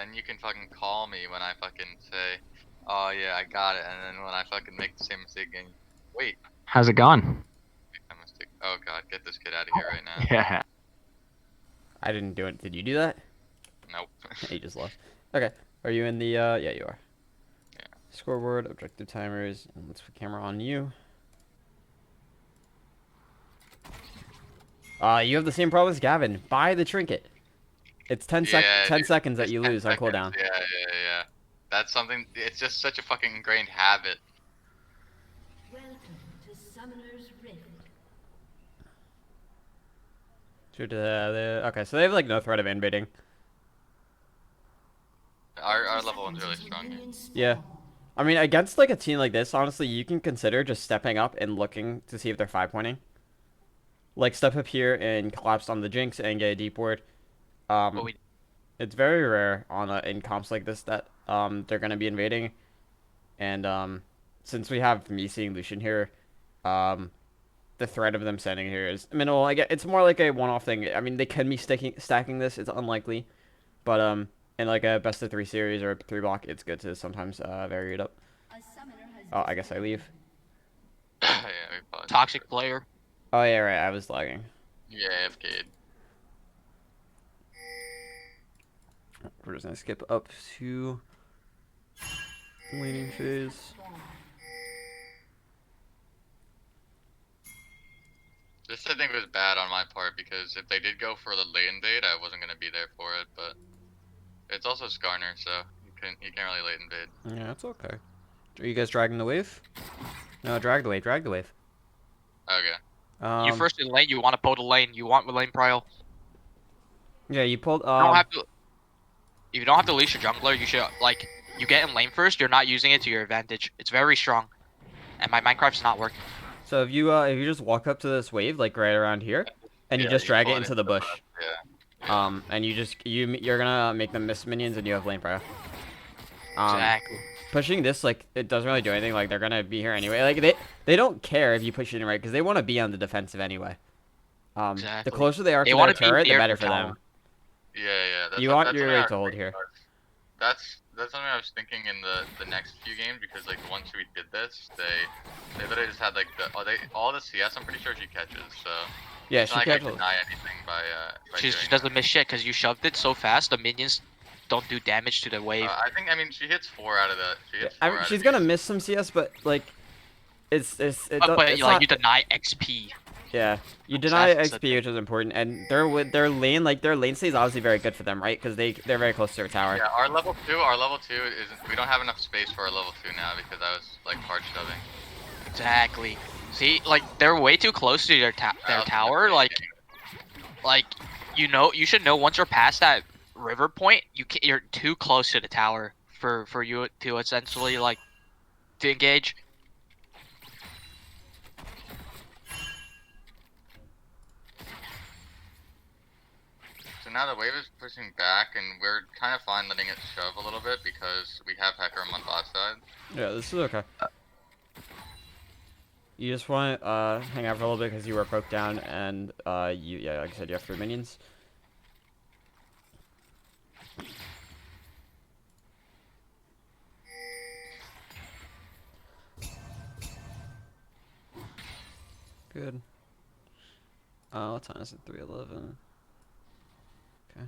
then you can fucking call me when I fucking say, oh yeah, I got it, and then when I fucking make the same mistake again, wait, How's it gone? make that mistake. Oh god, get this kid out of here right now. Yeah. I didn't do it. Did you do that? Nope. You just lost. Okay. Are you in the, yeah, you are. Yeah. Scoreboard, objective timers, and let's put camera on you. You have the same problem as Gavin. Buy the trinket. It's 10 Yeah, dude, seconds that it's you 10 lose on seconds. cooldown. Yeah, yeah, yeah. That's something. It's just such a fucking ingrained habit. Welcome to Summoner's Rift. Okay, so they have like no threat of invading. Our level one's really strong. Yeah. I mean, against like a team like this, honestly, you can consider just stepping up and looking to see if they're 5-pointing. Like step up here and collapse on the Jinx and get a deep ward. But It's very rare on in comps like this that they're gonna be invading, and since we have me seeing Lucian here, um, the threat of them standing here is minimal. I get it's more like a one-off thing. I mean, they can be stacking this. It's unlikely, but in like a best of 3 series or a 3 block, it's good to sometimes vary it up. Oh, I guess I leave. Yeah, we probably toxic player. Oh yeah, right. I was lagging. Yeah, AFK. We're just gonna skip up to laning phase. This I think was bad on my part because if they did go for the late invade, I wasn't gonna be there for it. But it's also Skarner, so you can't really late invade. Yeah, it's okay. Are you guys dragging the wave? No, drag the wave. Drag the wave. Okay. You first in lane, you want to pull the lane. You want the lane prio. Yeah, you pulled. You don't have to. If you don't have to leash your jungler, you should like you get in lane first. You're not using it to your advantage. It's very strong, and my Minecraft's not working. So if you just walk up to this wave like right around here, and you Yeah, just drag pull it into the bush, Yeah. and you're gonna make them miss minions, and you have lane prio. Exactly. Pushing this like it doesn't really do anything. Like they're gonna be here anyway. Like they don't care if you push it in right because they want to be on the defensive anyway. The Exactly. closer they are They to wanna their be turret, the near better the for them. Yeah, yeah. You want that's your something I rate to was hold thinking here. about. That's something I was thinking in the next few games because like once we did this, they literally just had like all the CS. I'm pretty sure she catches. So Yeah, it's she not like I catches. deny anything by She doing doesn't miss shit because you shoved it so fast. The minions don't do damage to the wave. I mean she hits 4 out of the. She hits 4 I mean, out she's of gonna these. miss some CS, but like, it but it's like not. you deny XP. Yeah, you deny That's the XP, which is important, and their lane their lane stay is obviously very good for them, right? Because they're very close to their tower. Yeah, our level 2 isn't. We don't have enough space for our level 2 now because I was like hard shoving. Exactly. See, like they're way too close to their tower. Like you should know once you're past that river point, you're too close to the tower for you to essentially like to engage. So now the wave is pushing back, and we're kind of fine letting it shove a little bit because we have Hecarim on bot side. Yeah, this is okay. You just want to hang out for a little bit because you were broke down, and yeah, like I said, you have 3 minions. Good. What time is it? 3:11. Okay.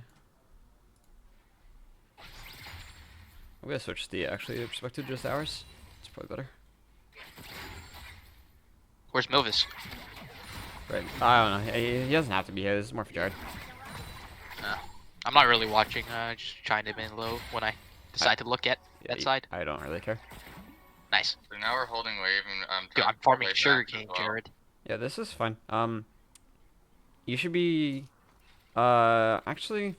I'm gonna switch the actually perspective just hours. It's probably better. Where's Milvis? Right. I don't know. He doesn't have to be here. This is more for Jared. I'm not really watching. Just trying to in low when I decide to look at that side. I don't really care. Nice. So now we're holding wave, and Dude, I'm farming sugarcane, Jared. Yeah, this is fun. You should be. Actually,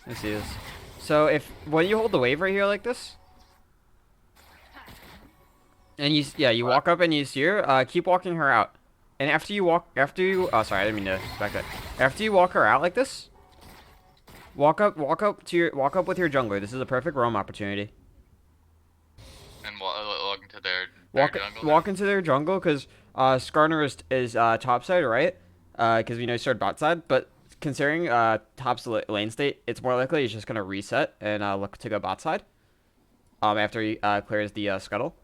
let's see this. So when you hold the wave right here like this, and you walk up and you see her, keep walking her out. And oh sorry, I didn't mean to back that. After you walk her out like this, walk up with your jungler. This is a perfect roam opportunity. And walk into their jungle. Walk into their jungle because Skarner is top side, right? Because we know he started bot side, but considering top's lane state, it's more likely he's just gonna reset and look to go bot side. After he clears the scuttle.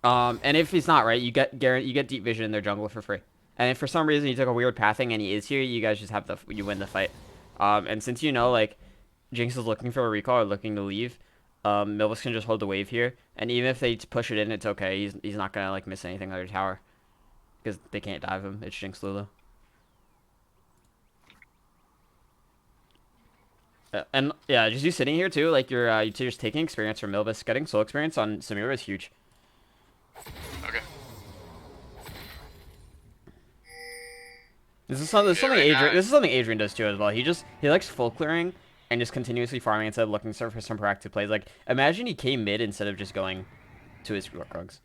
And if he's not, right, you get deep vision in their jungle for free. And if for some reason you took a weird pathing and he is here, you guys just have you win the fight. And since you know like Jinx is looking for a recall or looking to leave, Milvis can just hold the wave here. And even if they push it in, it's okay. He's not gonna like miss anything on their tower because they can't dive him. It's Jinx Lulu. And yeah, just you sitting here too, like you're just taking experience from Milvis. Getting soul experience on Samira is huge. Okay. This is something right Adrian does too as well. He likes full clearing and just continuously farming instead of looking for some proactive plays. Like imagine he came mid instead of just going to his rugs.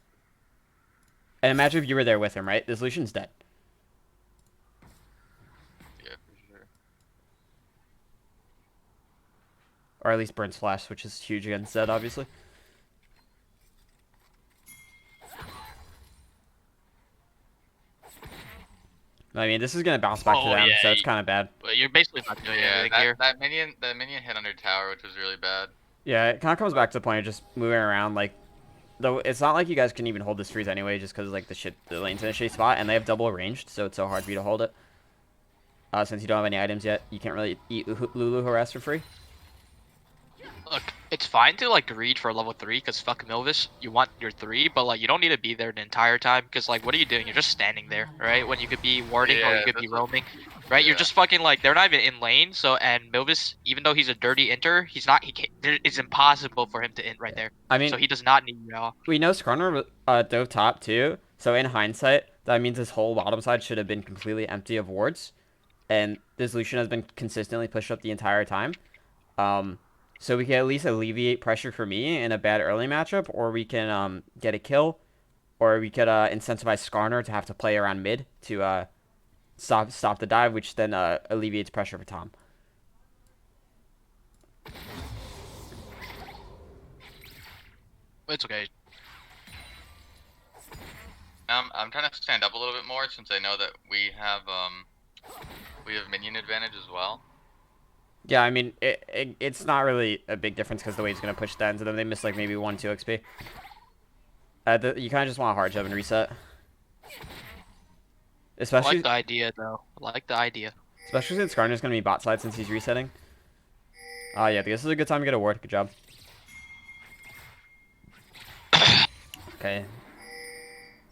And imagine if you were there with him, right? This Lucian's dead. Yeah, for sure. Or at least burns flash, which is huge against Zed, obviously. I mean, this is gonna bounce back to them, yeah, so it's kind of bad. But you're basically not doing anything here. that minion hit under tower, which was really bad. Yeah, it kind of comes back to the point of just moving around. Like, though it's not like you guys can even hold this freeze anyway, just because like the lane's in a shitty spot, and they have double ranged, so it's so hard for you to hold it. Since you don't have any items yet, you can't really eat Lulu harass for free. Look, it's fine to like read for level 3 because fuck Milvis, you want your 3, but like you don't need to be there the entire time because like what are you doing? You're just standing there, right? When you could be warding or you could be roaming, right? You're just fucking like they're not even in lane. So and Milvis, even though he's a dirty inter, he's not. He can't. It's impossible for him to int right there. I mean, so he does not need you at all. we know Skarner dove top too, so in hindsight, that means his whole bottom side should have been completely empty of wards, and this Lucian has been consistently pushed up the entire time. So we can at least alleviate pressure for me in a bad early matchup, or we can get a kill, or we could incentivize Skarner to have to play around mid to stop the dive, which then alleviates pressure for Tom. It's okay. I'm trying to stand up a little bit more since I know that we have minion advantage as well. Yeah, I mean, it's not really a big difference because the wave's going to push that into them. They miss like maybe 1-2 XP. You kind of just want a hard jump and reset. Especially, I like the idea, though. I like the idea. Especially since Skarner's going to be bot side since he's resetting. Yeah, this is a good time to get a ward. Good job. Okay.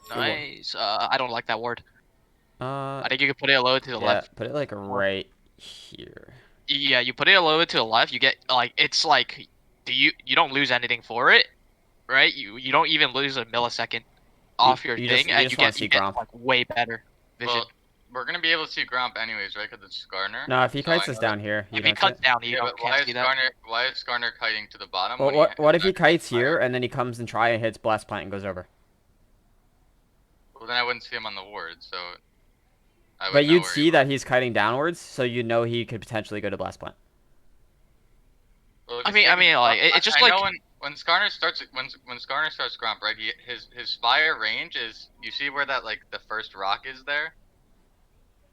Nice. I don't like that ward. I think you could put it a little to the left. Put it like right here. Yeah, you put it a little bit to the left. You get like it's like, you don't lose anything for it, right? You don't even lose a millisecond off your thing, and you get like way better vision. Well, we're gonna be able to see Gromp anyways, right? Because it's Skarner. No, if he kites us down here, if he cuts down, you can't see that. Why is Skarner kiting to the bottom? Well, what if he kites here and then he comes and try and hits blast plant and goes over? Well, then I wouldn't see him on the ward, so. But you'd see that he's kiting downwards, so you know he could potentially go to blast plant. Well, I mean, like it's just like when Skarner starts Gromp, right? His fire range is, you see where that like the first rock is there.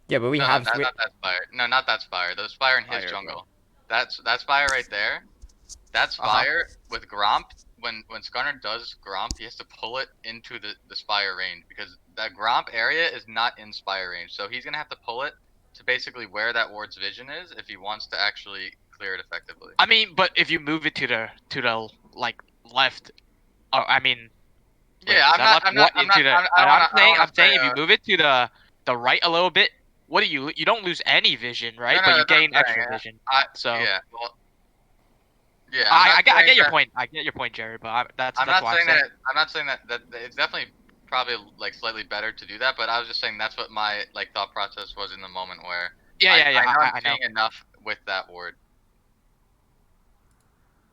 Yeah, but not that spire. No, not that spire. The spire in his jungle. Bro. That's spire right there. That's fire with Gromp. When Skarner does Gromp, he has to pull it into the spire range because that Gromp area is not in spire range. So he's gonna have to pull it to basically where that ward's vision is if he wants to actually clear it effectively. I mean, but if you move it to the like left, I mean. Yeah, I'm saying if you move it to the right a little bit, what do you don't lose any vision, right? No, but you gain extra vision. Yeah, well. Yeah, I get your point. I get your point, Jerry. But that's I'm why not saying that it's definitely probably like slightly better to do that. But I was just saying that's what my like thought process was in the moment where. I'm seeing enough with that ward.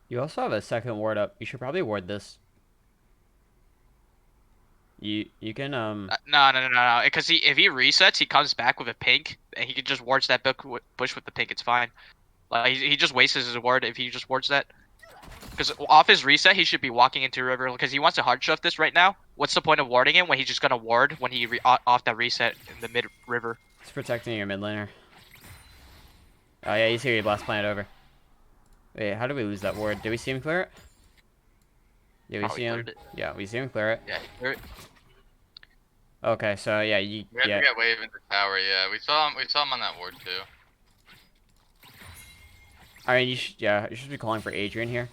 You also have a second ward up. You should probably ward this. You can No. Because if he resets, he comes back with a pink, and he can just wards that bush with the pink. It's fine. Like he just wastes his ward if he just wards that. Because off his reset, he should be walking into river because he wants to hard shove this right now. What's the point of warding him when he's just gonna ward when he off that reset in the mid river? It's protecting your mid laner. Oh yeah, he's here. He blast planet over. Wait, how did we lose that ward? Did we see him clear it? Did we Probably see him? cleared it. Yeah, we see him clear it. Yeah, clear it. Okay, so yeah, We have to get wave into tower. Yeah, we saw him. We saw him on that ward too. I mean, you should be calling for Adrian here.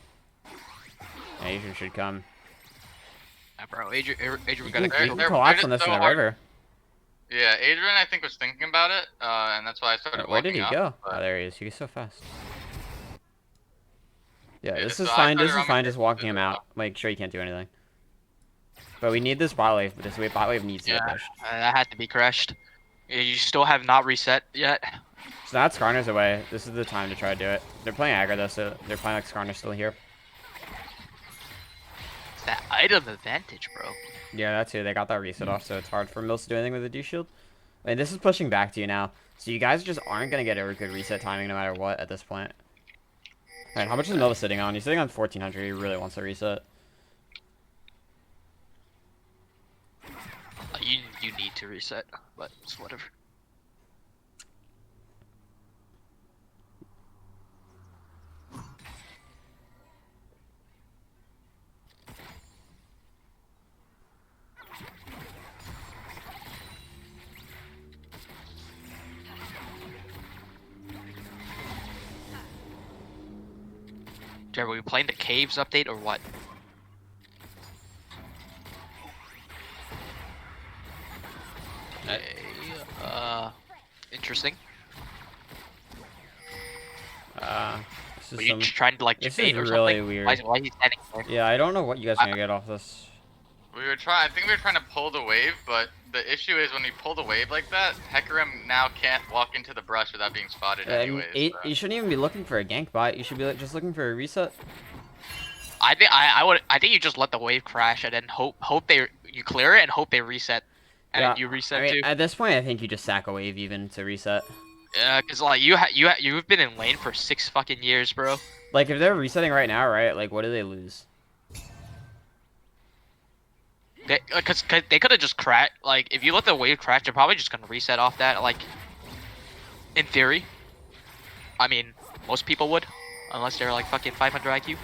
Yeah, Adrian should come. Yeah, bro, Adrian, we You gotta can they're collapse just on this so in the hard. river. Yeah, Adrian, I think, was thinking about it, and that's why I started Where did walking he up, go? but- Oh, there he is. He's so fast. Yeah, Yeah, this so is I fine. started This is roaming fine. Just through walking as him well. out. Make sure he can't do anything. But we need this bot wave. This bot wave needs to get Yeah, pushed. that had to be crashed. You still have not reset yet. So now Skarner's away. This is the time to try to do it. They're playing aggro though, so they're playing like Skarner's still here. It's that item advantage, bro. Yeah, that's it. They got that reset off, so it's hard for Mills to do anything with the D shield. And this is pushing back to you now. So you guys just aren't gonna get a good reset timing no matter what at this point. Alright, how much is Mills sitting on? He's sitting on 1400. He really wants a reset. You need to reset, but it's whatever. Jared, were we playing the caves update or what? Okay, interesting. This is Were you some... trying to like This debate is or really something? weird. Why is he standing there? Yeah, I don't know what you guys are gonna get off this. We were trying. I think we were trying to pull the wave, but the issue is when we pull the wave like that, Hecarim now can't walk into the brush without being spotted anyways. So. You shouldn't even be looking for a gank bot. You should be just looking for a reset. I think you just let the wave crash and then hope you clear it and hope they reset, and Yeah, then you reset I mean, too. at this point, I think you just sack a wave even to reset. Yeah, cause like you've been in lane for 6 fucking years, bro. Like if they're resetting right now, right? Like what do they lose? Cause they could have just crashed. Like if you let the wave crash, they're probably just gonna reset off that. Like in theory, I mean most people would, unless they're like fucking 500 IQ.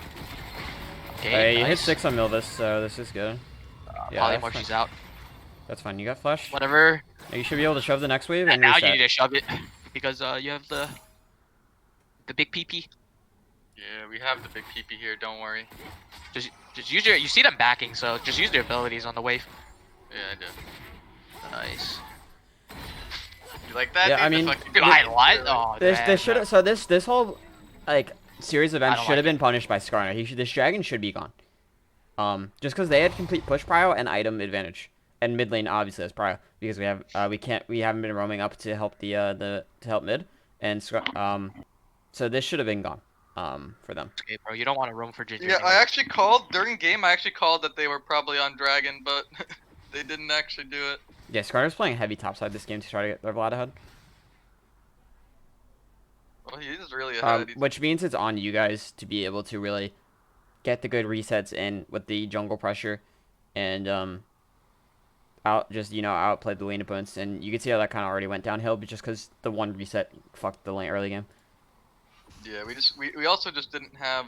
Okay, You hit nice. 6 on Milvis, so this is good. Yeah, Probably that's more fine. she's out. That's fine. You got flash. Whatever. You should be able to shove the next wave And and now reset. you need to shove it because you have the big PP. Yeah, we have the big PP here. Don't worry. Just use your. You see them backing, so just use their abilities on the wave. Yeah, I do. Nice. You like that? Yeah, dude? I mean, Dude, I like. Oh, This man, should no. so this whole like series of events don't should have like been punished by Skarner. This dragon should be gone. Just because they had complete push prio and item advantage, and mid lane obviously has prio because we haven't been roaming up to help to help mid, and so this should have been gone for them. Okay, bro, you don't want to roam for Ginger. Yeah, anyway. I actually called during game. I actually called that they were probably on dragon, but they didn't actually do it. Yeah, Skarner's playing heavy topside this game to try to get their Vlad ahead. Well, he is really ahead. Which means it's on you guys to be able to really get the good resets in with the jungle pressure, and outplay the lane opponents. And you can see how that kind of already went downhill, but just because the one reset fucked the lane early game. Yeah, we also just didn't have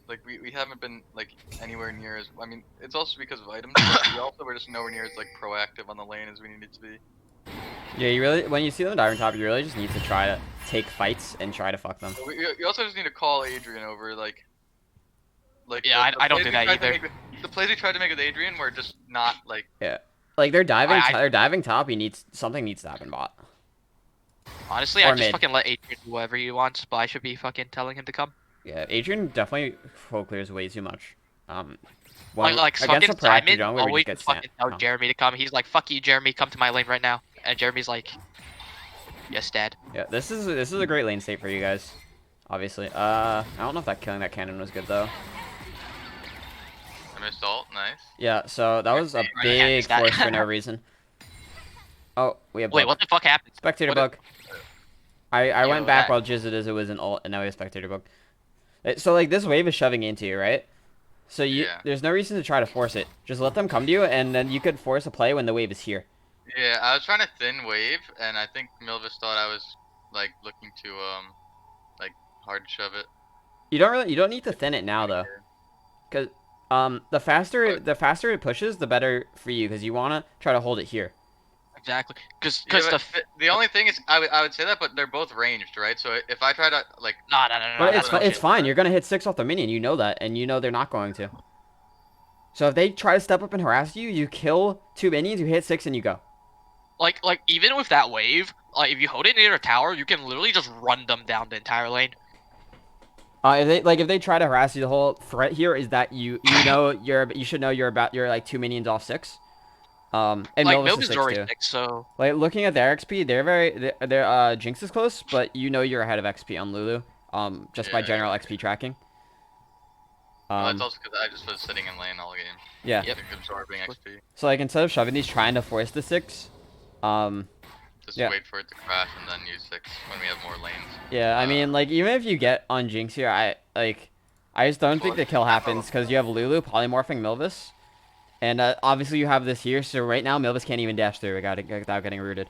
like we haven't been like anywhere near as I mean it's also because of items. But we also were just nowhere near as like proactive on the lane as we needed to be. Yeah, you really when you see them diving top, you really just need to try to take fights and try to fuck them. We also just need to call Adrian over like. Yeah, I don't plays do we that tried to either. make the plays we tried to make with Adrian were just not like. Yeah, like they're diving, I- they're diving top. Something needs to happen bot. Honestly, or I just mid. fucking let Adrian do whatever he wants, but I should be fucking telling him to come. Yeah, Adrian definitely full clears way too much. Like against fucking a proactive Simon jungler, we always just get fucking tell sand. Jeremy to come. He's like, "Fuck you, Jeremy, come to my lane right now." And Jeremy's like, "Yes, Dad." Yeah, this is a great lane state for you guys. Obviously, I don't know if that killing that cannon was good though. I missed ult, nice. Yeah, so that was a Yeah, big that- force for no reason. Oh, we have Wait, bug. what the fuck happened? Spectator what bug. I Yo, went back that- while Jizzed as it was an ult, and now we have spectator bug. So like this wave is shoving into you, right? So Yeah. there's no reason to try to force it. Just let them come to you, and then you could force a play when the wave is here. Yeah, I was trying to thin wave, and I think Milvis thought I was like looking to like hard shove it. You don't need to thin it now though, because the faster it pushes, the better for you, because you wanna try to hold it here. Exactly. Cause Yeah, the but the only thing is, I would say that, but they're both ranged, right? So if I try to like, no, But that's it's bullshit. it's fine. You're gonna hit 6 off the minion. You know that, and you know they're not going to. So if they try to step up and harass you, you kill 2 minions, you hit 6, and you go. Like even with that wave, like if you hold it near a tower, you can literally just run them down the entire lane. If they try to harass you, the whole threat here is that you should know you're like 2 minions off 6. And Like Milvis is Milvis is 6 already too. 6, so Like looking at their XP, their Jinx is close, but you know you're ahead of XP on Lulu. Just by yeah, general XP tracking. well, that's also because I just was sitting in lane all game. Yeah. Yep. Like, absorbing XP. So like instead of shoving these, trying to force the 6, Just yeah. wait for it to crash and then use 6 when we have more lanes. Yeah, I mean, like, even if you get on Jinx here, I just don't think the kill happens, because you have Lulu polymorphing Milvis, and obviously you have this here, so right now Milvis can't even dash through without getting rooted.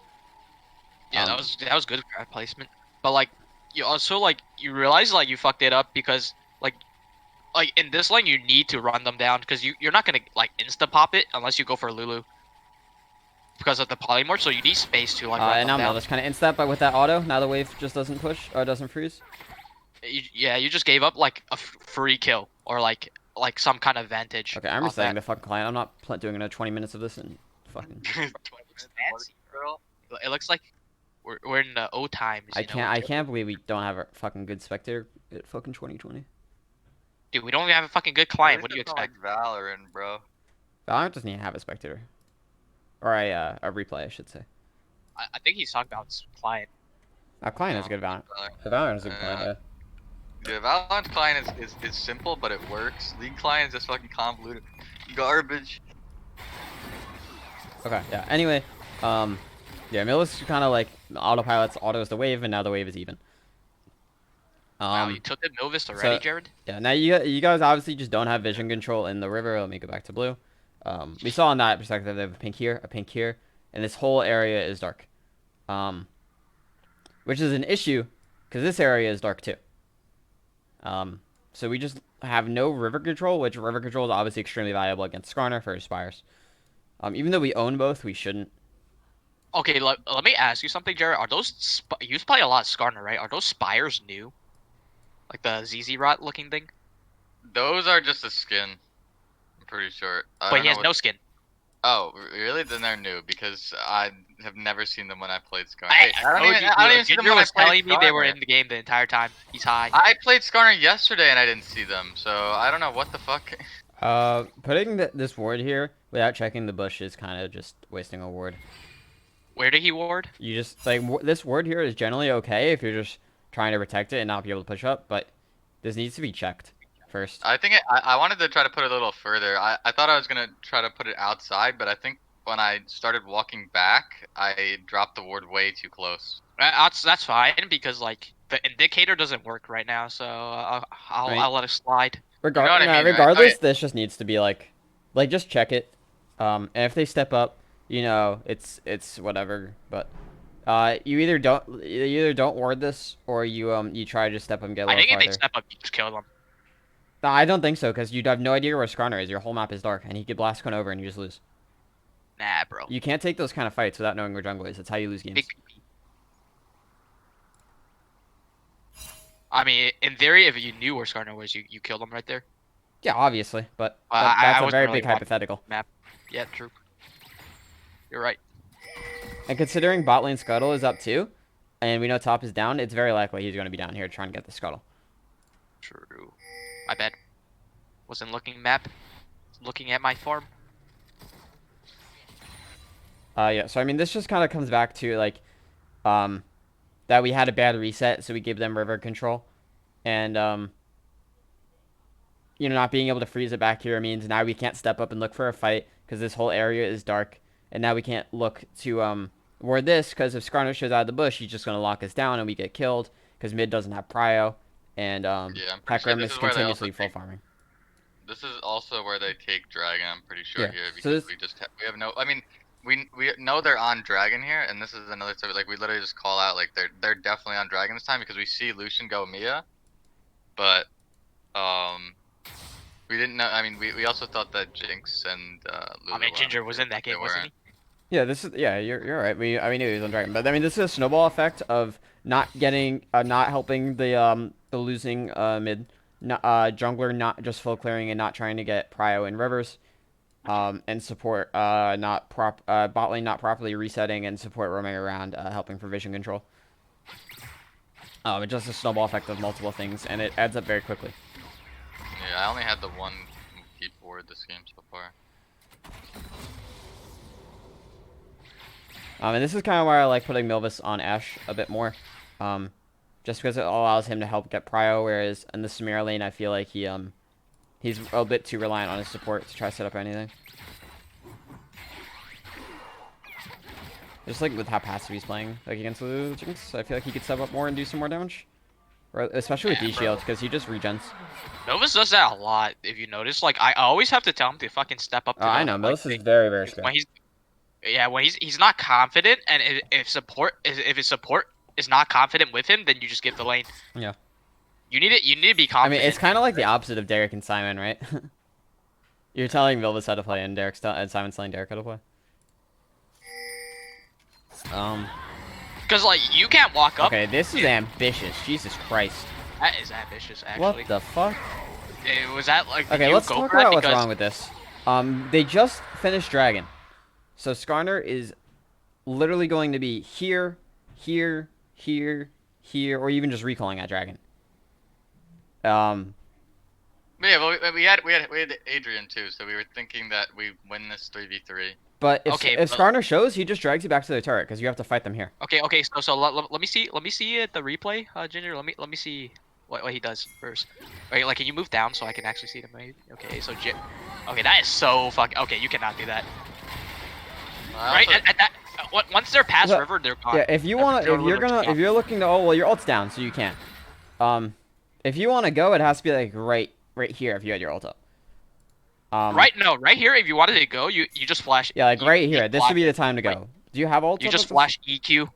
yeah, that was good placement. But like you also like you realize like you fucked it up because like in this lane you need to run them down because you're not gonna like insta pop it unless you go for Lulu because of the polymorph. So you need space to like run And now them down. Milvis kind of insta, but with that auto, now the wave just doesn't push, or doesn't freeze. You just gave up like a free kill or like some kind of advantage. Okay, I'm off resetting that. the fucking client. I'm not doing another 20 minutes of this and fucking... It's fancy, bro. It looks like we're in the old times. I can't believe we don't have a fucking good spectator at fucking 2020. Dude, we don't even have a fucking good client. What do you expect? Like Valorant, bro. Valorant doesn't even have a spectator. Or a replay, I should say. I think he's talking about his client. Our client is a good Valorant. Valorant is a good client, yeah. Yeah, Valorant's client is simple, but it works. League client is just fucking convoluted garbage. Okay, yeah. Anyway, yeah, Millis kind of like autopilots, autos the wave, and now the wave is even. Wow, you took the Milvis already, Jared? Yeah, now you guys obviously just don't have vision control in the river. Let me go back to blue. We saw in that perspective they have a pink here, and this whole area is dark. Which is an issue, because this area is dark too. So we just have no river control, which river control is obviously extremely valuable against Skarner for his spires. Even though we own both, we shouldn't. Okay, let me ask you something, Jared. Are those you play a lot of Skarner, right? Are those spires new? Like the ZZ Rot looking thing? Those are just a skin. I'm pretty sure. But he has no skin. Oh, really? Then they're new because I have never seen them when I played Skarner. I don't even see them when I was played telling me they were Skarner. in the game the entire time. He's high. I played Skarner yesterday and I didn't see them, so I don't know what the fuck. Putting this ward here without checking the bush is kind of just wasting a ward. Where did he ward? You just like this ward here is generally okay if you're just trying to protect it and not be able to push up, but this needs to be checked first. I think I wanted to try to put it a little further. I thought I was gonna try to put it outside, but I think when I started walking back, I dropped the ward way too close. That's fine because like the indicator doesn't work right now, so I'll let it slide. You know what I mean, right? Regardless, Okay. this just needs to be like just check it. And if they step up, it's whatever. But you either don't ward this or you try to just step up and get a I little think if farther. they step up, you just kill them. No, I don't think so, because you'd have no idea where Skarner is. Your whole map is dark, and he could blast one over and you just lose. Nah, bro. You can't take those kind of fights without knowing where jungle is. That's how you lose games. Big PP. I mean, in theory, if you knew where Skarner was, you killed him right there. Yeah, obviously, but I that's a wasn't very really big watching hypothetical. Map. Yeah, true. You're right. And considering bot lane scuttle is up too, and we know top is down, it's very likely he's going to be down here trying to get the scuttle. True. My bad. Wasn't looking map. Looking at my farm. Yeah. So I mean, this just kind of comes back to like, that we had a bad reset, so we gave them river control, and not being able to freeze it back here means now we can't step up and look for a fight because this whole area is dark, and now we can't look to ward this because if Skarner shows out of the bush, he's just gonna lock us down and we get killed because mid doesn't have prio, and Hecarim is continuously full farming. This is also where they take dragon. I'm pretty sure Yeah. here So because we have no. I mean, we know they're on dragon here, and this is another type. Like we literally just call out like they're definitely on dragon this time because we see Lucian go Mia, but we didn't know. I mean, we also thought that Jinx and Lulu. I mean, Ginger was in that game, wasn't he? Yeah, you're right. We knew he was on dragon, but I mean this is a snowball effect of not getting not helping the losing mid jungler not just full clearing and not trying to get prio and rivers, and support bot lane not properly resetting and support roaming around helping for vision control. It's just a snowball effect of multiple things, and it adds up very quickly. Yeah, I only had the one keyboard this game so far. And this is kind of why I like putting Milvis on Ashe a bit more, just because it allows him to help get prio. Whereas in the Samira lane, I feel like he's a bit too reliant on his support to try to set up anything. Just like with how passive he's playing, like against the Jinx, I feel like he could step up more and do some more damage, or especially with D-Shield because he just regens. Novus does that a lot. If you notice, like I always have to tell him to fucking step up. To I know Milvis is very very scared. When he's not confident, and if his support is not confident with him, then you just give the lane. Yeah. You need to be confident. I mean, it's kind of like the opposite of Derek and Simon, right? You're telling Milvis how to play, and Simon's telling Derek how to play. Because like you can't walk up. Okay, this is ambitious. Jesus Christ. That is ambitious, actually. What the fuck? Was that like? Okay, let's talk about what's wrong with this. They just finished Dragon, so Skarner is literally going to be here, here, here, here, or even just recalling at Dragon. Yeah, well, we had Adrian too, so we were thinking that we win this 3v3. But if Skarner shows, he just drags you back to the turret because you have to fight them here. Okay. So let me see the replay, Ginger. Let me see what he does first. Wait, like can you move down so I can actually see them? Okay, so okay, that is so fucking. Okay, you cannot do that. Right at that. Once they're past river, they're gone. Yeah, if you're looking to, your ult's down, so you can't. If you want to go, it has to be like right here if you had your ult up. Right here. If you wanted to go, you just flash. Yeah, like right here. This would be the time to go. Do you have ult? You just flash EQ.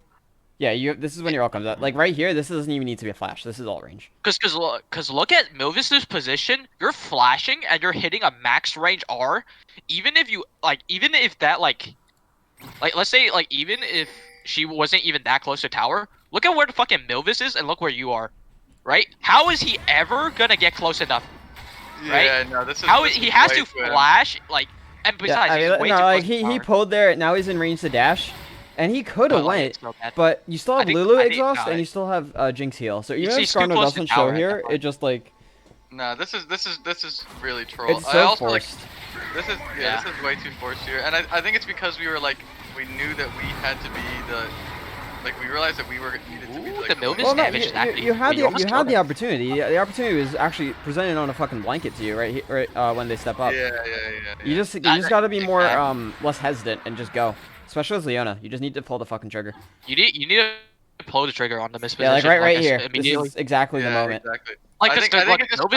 Yeah, this is when your ult comes out. Like right here, this doesn't even need to be a flash. This is all range. Cause look at Milvis's position. You're flashing and you're hitting a max range R. Even if that let's say like even if she wasn't even that close to tower, look at where the fucking Milvis is and look where you are. Right? How is he ever gonna get close enough? Right? Yeah, no, this is he has to flash and besides he's way too close to he pulled there. Now he's in range to dash, and he could have went, but you still have Lulu exhaust and you still have Jinx heal. So even if Skarner doesn't show here, it just like. No, this is really troll. It's so forced. This is way too forced here, and I think it's because we knew that we had to be the. Like we realized that we were needed to be like the Milvis damage is actually. You had the opportunity. The opportunity was actually presented on a fucking blanket to you right when they step up. Yeah. You just got to be more less hesitant and just go. Especially with Leona, you just need to pull the fucking trigger. You need to pull the trigger on the misposition. Yeah, like right here. This is exactly the moment. Exactly. Like I think it's just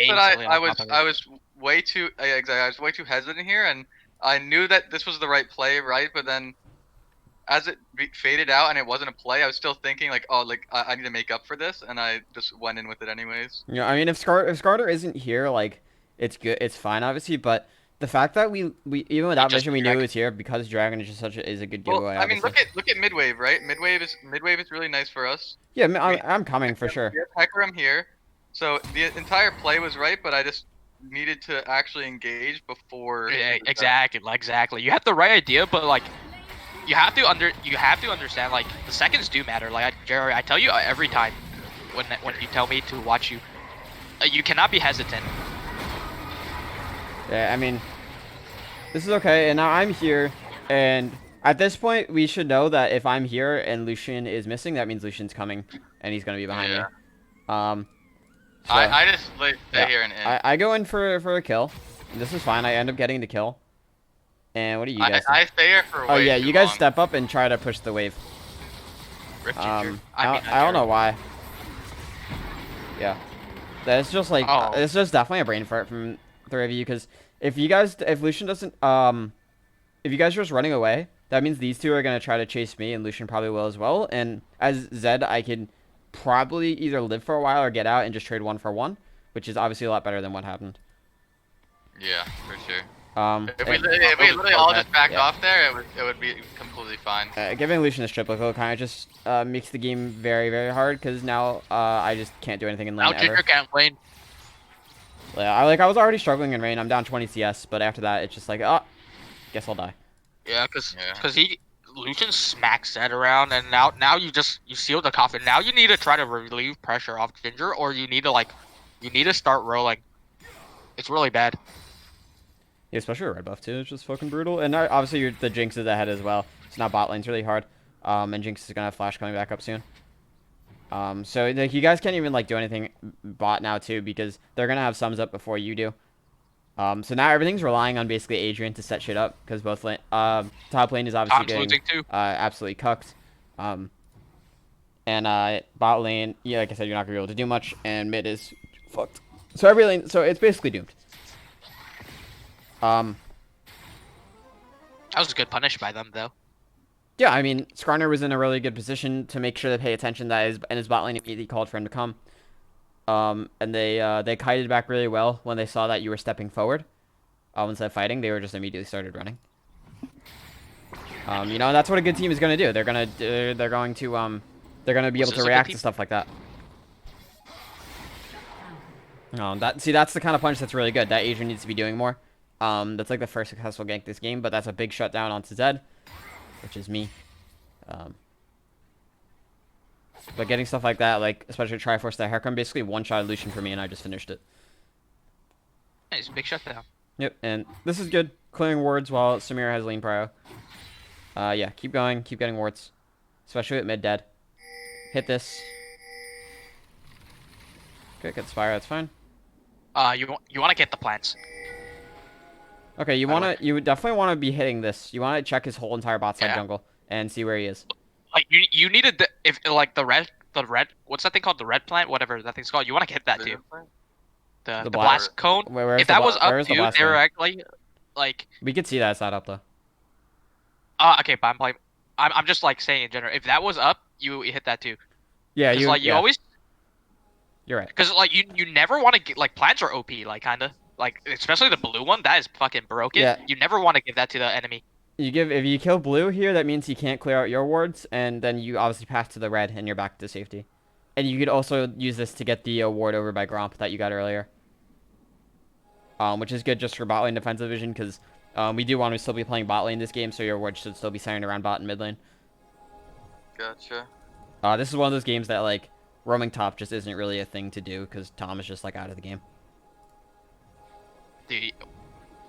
that I was way too I was way too hesitant here, and I knew that this was the right play, right? But then. As it faded out and it wasn't a play, I was still thinking like, oh, like I need to make up for this, and I just went in with it anyways. Yeah, I mean, if Skarner isn't here, like, it's good, it's fine, obviously. But the fact that we even without vision, we knew it was here because Dragon is just is a good giveaway. Well, I mean, look at midwave, right? Midwave is really nice for us. Yeah, I'm coming for sure. Hecarim here, so the entire play was right, but I just needed to actually engage before. Yeah, exactly. You have the right idea, but like. You have to understand like the seconds do matter. Like Jerry, I tell you every time when you tell me to watch you, you cannot be hesitant. Yeah, I mean, this is okay, and now I'm here, and at this point we should know that if I'm here and Lucian is missing, that means Lucian's coming, and he's gonna be behind me. So, I just stay here and I go in for a kill. This is fine. I end up getting the kill. And what do you guys? I stay here for. Oh yeah, you guys step up and try to push the wave. I don't know why. Yeah, that's just like it's just definitely a brain fart from three of you because if Lucian doesn't if you guys are just running away That means these two are going to try to chase me, and Lucian probably will as well. And as Zed, I can probably either live for a while or get out and just trade 1-for-1, which is obviously a lot better than what happened. Yeah, for sure. If And, we literally all just backed yeah. off there, it would be completely fine. Giving Lucian this triple kind of just makes the game very, very hard because now I just can't do anything in lane Now ever. Ginger can't lane. Yeah, I was already struggling in lane. I'm down 20 CS, but after that, it's just like, oh, guess I'll die. Yeah, cause Lucian smacks Zed around, and now you seal the coffin. Now you need to try to relieve pressure off Ginger, or you need to start rolling. It's really bad. Yeah, especially a red buff too. It's just fucking brutal. And obviously the Jinx is ahead as well. So now bot lane's really hard. And Jinx is gonna have Flash coming back up soon. So like you guys can't even like do anything bot now too because they're gonna have sums up before you do. So now everything's relying on basically Adrian to set shit up because both lane, top lane is obviously getting absolutely cucked. And bot lane, yeah, like I said, you're not gonna be able to do much, and mid is fucked. So every lane, so it's basically doomed. That was a good punish by them though. Yeah, I mean, Skarner was in a really good position to make sure to pay attention and his bot lane immediately called for him to come. And they kited back really well when they saw that you were stepping forward. Instead of fighting, they were just immediately started running. You know, and that's what a good team is going to do. They're going to be able to react to stuff like that. That's the kind of punch that's really good. That Adrian needs to be doing more. That's like the first successful gank this game, but that's a big shutdown onto Zed, which is me. But getting stuff like that, like especially Triforce that Haircom, basically one-shot Lucian for me, and I just finished it. Nice, big shutdown. Yep, and this is good. Clearing wards while Samira has lane prio. Yeah, keep going, keep getting wards, especially with mid dead. Hit this. Okay, get Spire, that's fine. You want to get the plants. Okay, you would definitely want to be hitting this. You want to check his whole entire bot side jungle and see where he is. Like you needed if like the red what's that thing called, the red plant, whatever that thing's called. You want to hit that too. The blast cone. If that was up too, directly, like we could see that it's not up though. Okay, but I'm just like saying in general. If that was up, you hit that too. Yeah, you always. You're right. Because like you never want to get like plants are OP, like kinda like especially the blue one that is fucking broken. Yeah. You never want to give that to the enemy. If you kill blue here, that means he can't clear out your wards, and then you obviously pass to the red, and you're back to safety. And you could also use this to get the ward over by Gromp that you got earlier. Which is good just for bot lane defensive vision, because we do want to still be playing bot lane this game, so your ward should still be centered around bot and mid lane. Gotcha. This is one of those games that, like, roaming top just isn't really a thing to do, because Tom is just, like, out of the game. Dude,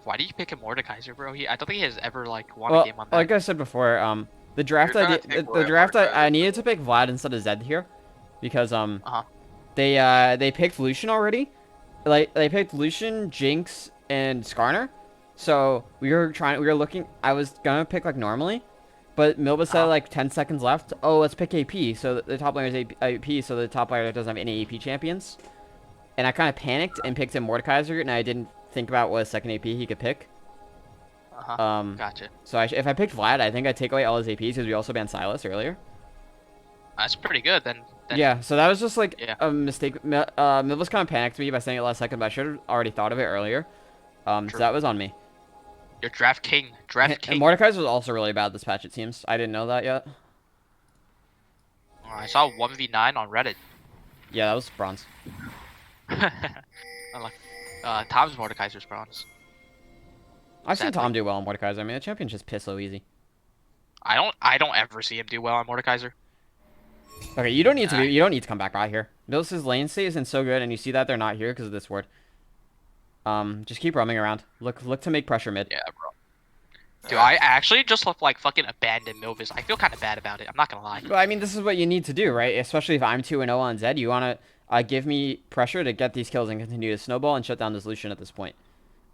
why do you pick a Mordekaiser, bro? I don't think he has ever like won a game on that. Like I said before, the draft I needed to pick Vlad instead of Zed here, because they picked Lucian already, like they picked Lucian, Jinx, and Skarner, so we were looking. I was gonna pick like normally, but Milba said like 10 seconds left. Oh, let's pick AP. So the top laner is AP, so the top laner doesn't have any AP champions, and I kind of panicked and picked a Mordekaiser, and I didn't think about what second AP he could pick. Gotcha. So if I picked Vlad, I think I'd take away all his APs because we also banned Silas earlier. That's pretty good then. Yeah, so that was just like a mistake. Milva's kind of panicked me by saying it last second, but I should have already thought of it earlier. So that was on me. Your draft king. And Mordekaiser was also really bad this patch, it seems. I didn't know that yet. I saw 1v9 on Reddit. Yeah, that was bronze. Tom's Mordekaiser's bronze. I've seen Tom do well on Mordekaiser. I mean, the champion just piss so easy. I don't ever see him do well on Mordekaiser. Okay, you don't need to come back right here. Mills' lane state isn't so good, and you see that they're not here because of this ward. Just keep roaming around. Look to make pressure mid. Yeah, bro. Dude, I actually just look like fucking abandoned Milvis. I feel kind of bad about it. I'm not gonna lie. Well, I mean, this is what you need to do, right? Especially if I'm 2-0 on Zed, you wanna give me pressure to get these kills and continue to snowball and shut down this Lucian at this point.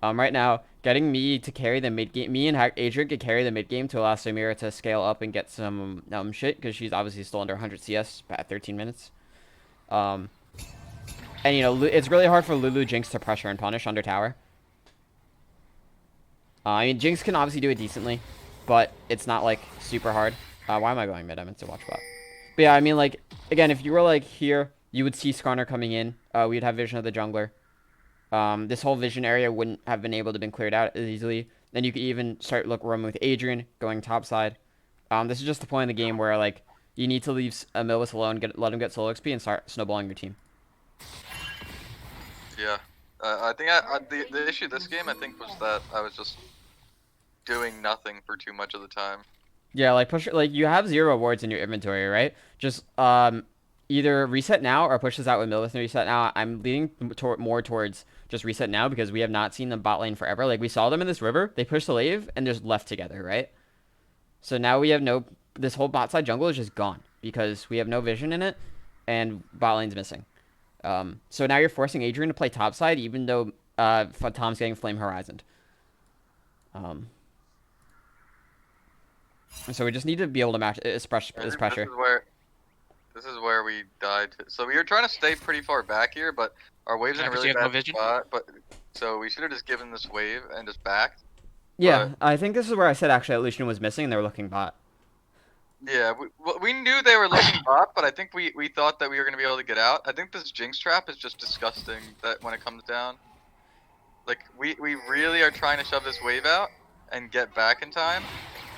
Right now, getting me to carry the mid game, me and Adrian could carry the mid game to allow Samira to scale up and get some shit because she's obviously still under 100 CS at 13 minutes. And you know, it's really hard for Lulu Jinx to pressure and punish under tower. I mean, Jinx can obviously do it decently. but it's not like super hard. Why am I going mid? I meant to watch bot. But yeah, I mean, like, again, if you were like here, you would see Skarner coming in. We'd have vision of the jungler. This whole vision area wouldn't have been able to been cleared out as easily. Then you could even start roaming with Adrian, going top side. This is just the point in the game where like you need to leave Milvis alone, let him get solo XP, and start snowballing your team. Yeah, I think the issue this game I think was that I was just doing nothing for too much of the time. Yeah, like push like you have 0 rewards in your inventory, right? Just either reset now or push this out with Milvis and reset now. I'm leaning more towards just reset now because we have not seen them bot lane forever. Like we saw them in this river, they pushed the wave and just left together, right? So now we have this whole bot side jungle is just gone because we have no vision in it and bot lane's missing. So now you're forcing Adrian to play top side even though Tom's getting Flame Horizoned. So we just need to be able to match this pressure. This is where we died. So we were trying to stay pretty far back here, but our wave's in a really bad spot. But so we should have just given this wave and just backed. Yeah, I think this is where I said actually that Lucian was missing and they were looking bot. Yeah, we knew they were looking bot, but I think we thought that we were going to be able to get out. I think this Jinx trap is just disgusting that when it comes down. Like, we really are trying to shove this wave out and get back in time,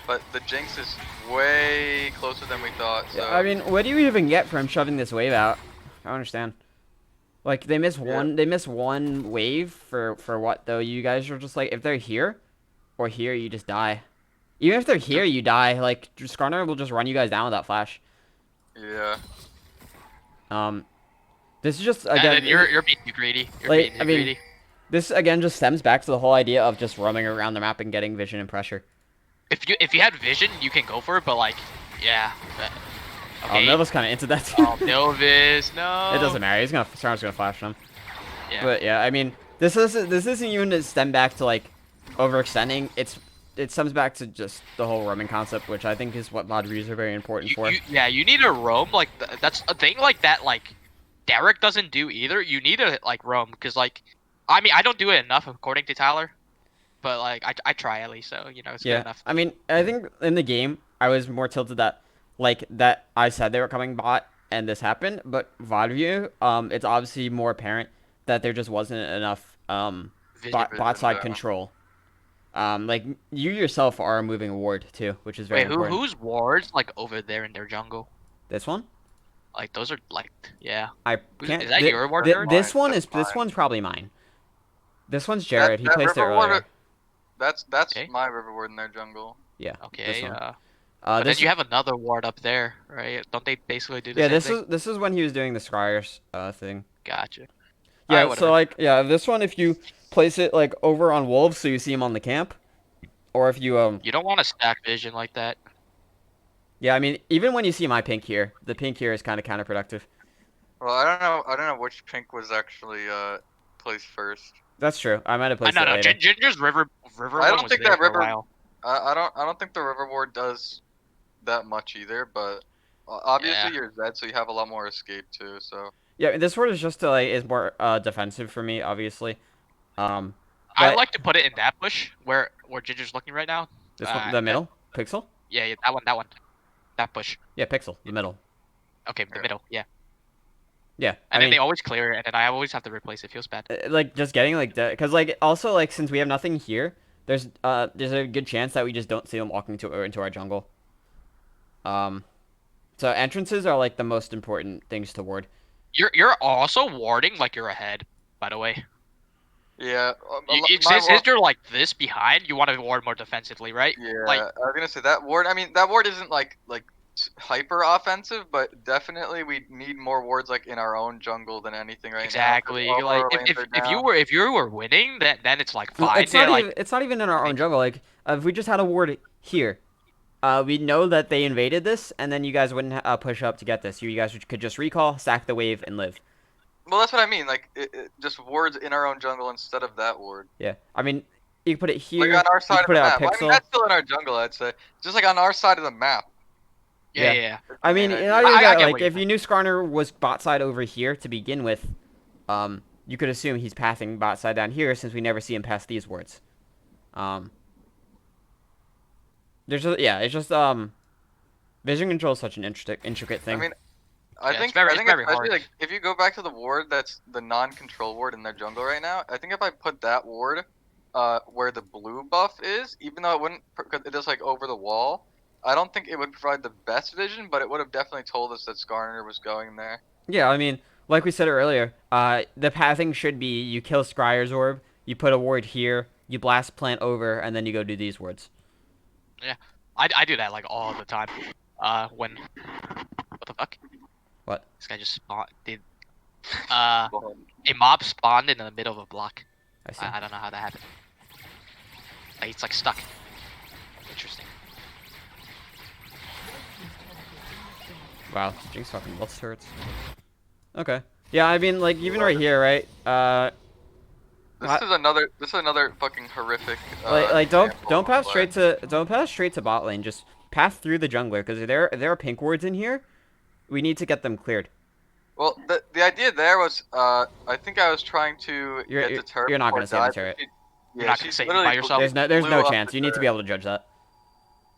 but the Jinx is way closer than we thought. So. Yeah, I mean, what do you even get from shoving this wave out? I don't understand. Like, they miss one wave for what, though? You guys are just like, if they're here or here, you just die. Even if they're here, you die. Like, Skarner will just run you guys down with that flash. Yeah. This is just, again... You're being too greedy. Greedy. This, again, just stems back to the whole idea of just roaming around the map and getting vision and pressure. If you had vision, you can go for it, but, like, yeah. Okay. Oh, Milvis kind of into that, too. Oh, Milvis, no. It doesn't matter. Skarner's gonna flash them. Yeah. But, yeah, I mean, this isn't even to stem back to, like, overextending. It stems back to just the whole roaming concept, which I think is what mod reviews are very important for. You need to roam. Like that's a thing like that. Like Derek doesn't do either. You need to like roam because like, I mean I don't do it enough according to Tyler, but like I try at least, so you know it's good enough. I mean I think in the game I was more tilted that I said they were coming bot and this happened, but VOD view it's obviously more apparent that there just wasn't enough bot side control. Like you yourself are a moving ward too, which is very important. Wait, whose wards like over there in their jungle? This one? Like those are like yeah. I can't. Is that your ward? This one's probably mine. This one's Jared. He placed it earlier. That's my river ward in their jungle. Yeah. Okay. Then you have another ward up there, right? Don't they basically do the same thing? This is when he was doing the Scryers thing. Gotcha. Yeah. Right, so like this one if you place it like over on wolves so you see him on the camp, or if you You don't want to stack vision like that. Yeah, I mean even when you see my pink here, the pink here is kind of counterproductive. Well, I don't know which pink was actually placed first. That's true. I might have placed it later. Ginger's river. I don't think that river. I don't think the river ward does that much either, but obviously you're Zed, so you have a lot more escape too. So. Yeah, this ward is just is more defensive for me, obviously. I like to put it in that bush where Ginger's looking right now. This one, the middle, Pixel. Yeah, that one, that bush. Yeah, Pixel, the middle. Okay, the middle. Yeah. Yeah. And then they always clear it, and then I always have to replace it. Feels bad. Like just getting like that, because like also like since we have nothing here, there's a good chance that we just don't see them walking into our jungle. So entrances are like the most important things to ward. You're also warding like you're ahead, by the way. Yeah. Since you're like this behind, you want to ward more defensively, right? Yeah. Like, I was gonna say that ward. I mean, that ward isn't like hyper offensive, but definitely we need more wards like in our own jungle than anything right now. Exactly. Like if you were winning, then it's like fine. It's not even in our own jungle. Like if we just had a ward here, we know that they invaded this, and then you guys wouldn't push up to get this. You guys could just recall, sack the wave, and live. Well, that's what I mean. Like, just wards in our own jungle instead of that ward. Yeah, I mean, you can put it here. Like on our side of the map. Pixel. I mean, that's still in our jungle, I'd say. Just like on our side of the map. Yeah. I mean, like if you knew Skarner was bot side over here to begin with, you could assume he's pathing bot side down here since we never see him pass these wards. There's just it's just vision control is such an intricate thing. I mean, Yeah, it's I think very especially hard. like if you go back to the ward that's the non-control ward in their jungle right now, I think if I put that ward where the blue buff is, even though it wouldn't, cause it is like over the wall, I don't think it would provide the best vision, but it would have definitely told us that Skarner was going there. Yeah, I mean, like we said earlier, the pathing should be you kill Scryer's orb, you put a ward here, you blast plant over, and then you go do these wards. Yeah, I do that like all the time. When what the fuck? What? This guy just spawned. A mob spawned in the middle of a block. I see. I don't know how that happened. Like, it's like stuck. Interesting. Wow, Jinx fucking loves turrets. Okay. Yeah, I mean, like even right here, right? This is another fucking horrific. Like don't example of pass play. straight to bot lane. Just pass through the jungler because there are pink wards in here. We need to get them cleared. Well, the idea there was, I think I was trying to get the turret. You're not before gonna save the dive, turret. You're not gonna save it by yourself. There's blew no up chance. the You need to turret. be able to judge that.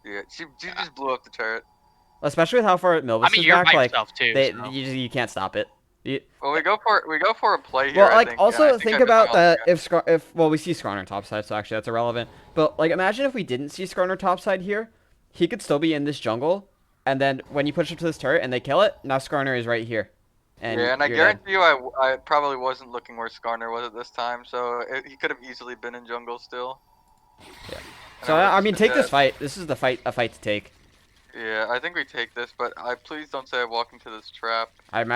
Yeah, she just blew up the turret. Especially with how far Milvis I mean, is you're back, by like yourself too. they So. you can't stop it. Well, we go for a play here. Well, I like think, also and I think think I missed about my that ultimate. if well we see Skarner topside, so actually that's irrelevant. But like imagine if we didn't see Skarner topside here, he could still be in this jungle, and then when you push up to this turret and they kill it, now Skarner is right here. And Yeah, and I you're dead. guarantee you, I probably wasn't looking where Skarner was at this time, so he could have easily been in jungle still. Yeah. And So would've I just mean, been take this dead. fight. This is a fight to take. Yeah, I think we take this, but please don't say I walk into this trap.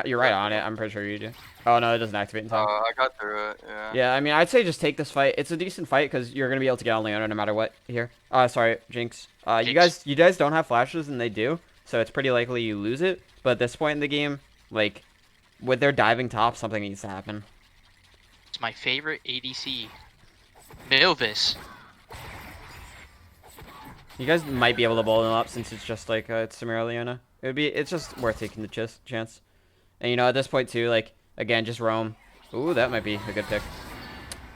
You're right on it. I'm pretty sure you do. Oh no, it doesn't activate in time. I got through it. Yeah. Yeah, I mean, I'd say just take this fight. It's a decent fight because you're gonna be able to get on Leona no matter what here. Sorry, Jinx. You guys don't have flashes and they do, so it's pretty likely you lose it. But at this point in the game, like, with their diving top, something needs to happen. It's my favorite ADC. Milvis. You guys might be able to bowl them up since it's just like it's Samira Leona. It's just worth taking the chance. And you know, at this point too, like again, just roam. Ooh, that might be a good pick.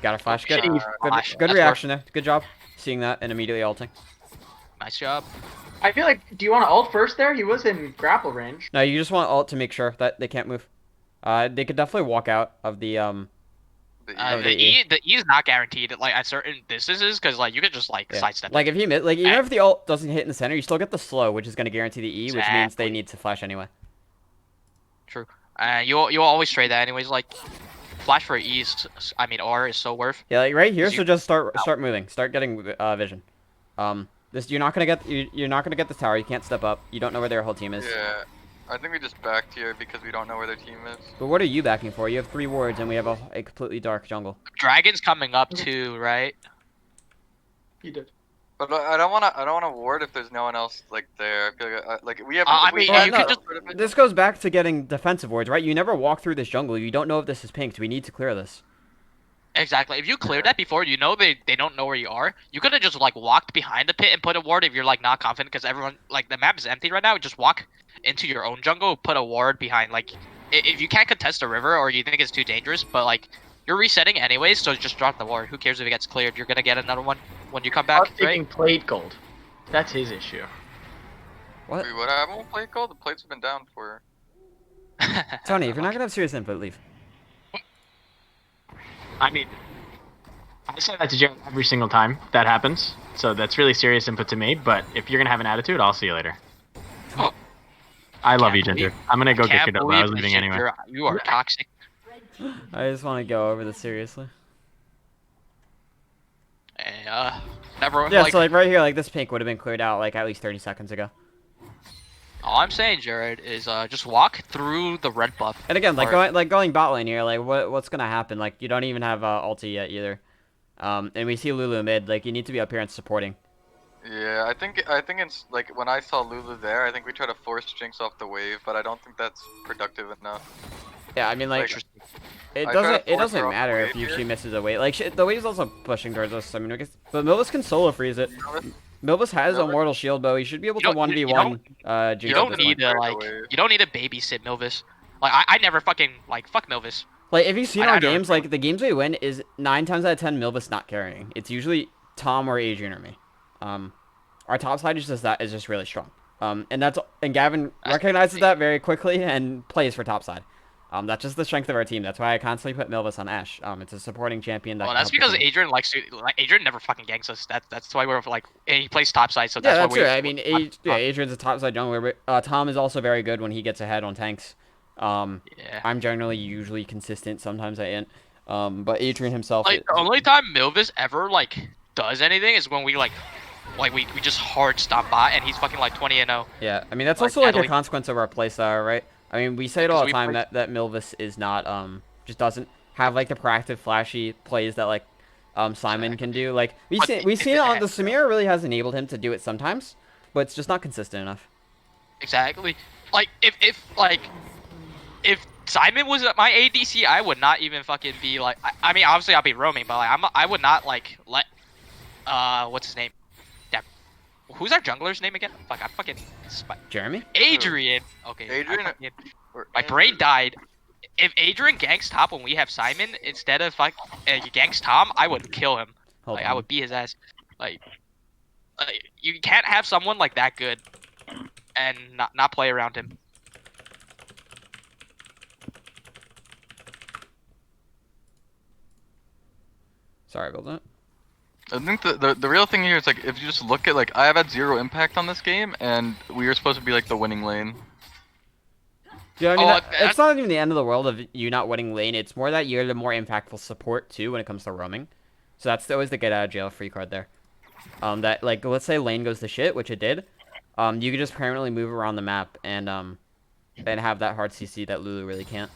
Got a flash. Good, Flash. good That's reaction there. Good job seeing that and immediately ulting. Nice job. I feel like, do you want to ult first there? He was in grapple range. No, you just want ult to make sure that they can't move. They could definitely walk out of the The E is not guaranteed like at certain distances because like you could just like sidestep. Like if he like even if the ult doesn't hit in the center, you still get the slow, which is going to guarantee the E, which means they need to flash anyway. True. You'll always trade that anyways. Like flash for E is, I mean R is so worth. Yeah, like right here. So just start moving. Start getting vision. You're not gonna get this tower. You can't step up. You don't know where their whole team is. Yeah, I think we just backed here because we don't know where their team is. But what are you backing for? You have 3 wards and we have a completely dark jungle. Dragon's coming up too, right? He did. But I don't wanna ward if there's no one else like there. I feel like we have. I mean, Well, you no, could just. This goes back to getting defensive wards, right? You never walk through this jungle. You don't know if this is pinked. We need to clear this. Exactly. If you cleared that before, you know they don't know where you are. You could have just like walked behind the pit and put a ward if you're like not confident because everyone like the map is empty right now. Just walk into your own jungle, put a ward behind. Like if you can't contest a river or you think it's too dangerous, but like you're resetting anyways, so just drop the ward. Who cares if it gets cleared? You're gonna get another one when you come back, Not taking right? plate gold. That's his issue. What? Wait, what? I won't play gold. The plates have been down for. Tony, if you're not gonna have serious input, leave. I mean, I say that to Jared every single time that happens, so that's really serious input to me, but if you're gonna have an attitude, I'll see you later. I love you, Ginger. I'm gonna go get Can't Kadova. I believe was this leaving shit. anyway. You are toxic. I just want to go over this seriously. Never. Yeah, like, so like right here, like this pink would have been cleared out like at least 30 seconds ago. all I'm saying, Jared, is just walk through the red buff. And again, like Or- going bot lane here, like what's gonna happen? Like you don't even have ulti yet either. And we see Lulu mid. Like you need to be up here and supporting. Yeah, I think it's like when I saw Lulu there, I think we try to force Jinx off the wave, but I don't think that's productive enough. Yeah, I mean like Like, it I try to doesn't force her off the matter if wave she here. misses a wave. Like the wave's also pushing towards us. I mean, I guess, but Milvis can solo freeze it. Milvis has a Milvis- mortal shield bow. He should be able to You don't- you 1v1 Jinx. You at don't this need point. to like. You don't need to babysit Milvis. Like I never fucking like fuck Milvis. Like if you've seen I our don't games, agree. like the games we win is 9 times out of 10 Milvis not carrying. It's usually Tom or Adrian or me. our top side is just really strong. And Gavin recognizes that very quickly and plays for top side. That's just the strength of our team. That's why I constantly put Milvis on Ashe. It's a supporting champion. Well, that's because Adrian likes to. Like, Adrian never fucking ganks us. That's why we're like he plays top side. So that's that's why true. I mean, Adrian's a top side jungler, but Tom is also very good when he gets ahead on tanks. Yeah. I'm generally usually consistent. Sometimes I ain't. But Adrian himself. Like the only time Milvis ever like does anything is when we we just hard stop bot and he's fucking like 20-0. Yeah, I mean that's like, also like a handling- consequence of our playstyle, right? I mean we say it all the time that Milvis is not just doesn't have like the proactive flashy plays that like Simon can do. Like we've seen it on the Samira really has enabled him to do it sometimes, but it's just not consistent enough. Exactly. Like if Simon was my ADC, I would not even fucking be like. I mean, obviously I'll be roaming, but like I would not like let what's his name? Damn. Who's our jungler's name again? Fuck, I fucking. Jeremy? Adrian. Okay. Adrian. My brain died. If Adrian ganks top when we have Simon instead of ganks Tom, I would kill him. I would beat his ass. Like you can't have someone like that good and not play around him. Sorry about that. I think the real thing here is like if you just look at like I have had 0 impact on this game and we are supposed to be like the winning lane. Yeah, I mean it's not even the end of the world of you not winning lane. It's more that you're the more impactful support too when it comes to roaming. So that's always the get out of jail free card there. That like let's say lane goes to shit, which it did. You could just permanently move around the map and have that hard CC that Lulu really can't.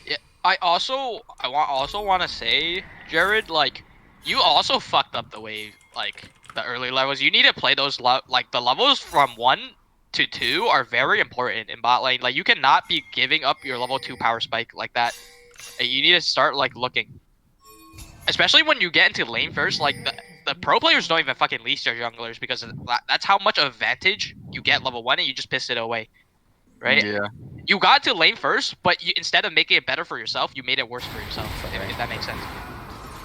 Yeah, I also want to say, Jared, like you also fucked up the way like the early levels. You need to play those like the levels from 1 to 2 are very important in bot lane. Like you cannot be giving up your level 2 power spike like that. You need to start like looking, especially when you get into lane first. Like the pro players don't even fucking lease their junglers because that's how much advantage you get level 1 and you just piss it away, right? Yeah. You got to lane first, but instead of making it better for yourself, you made it worse for yourself. If that makes sense.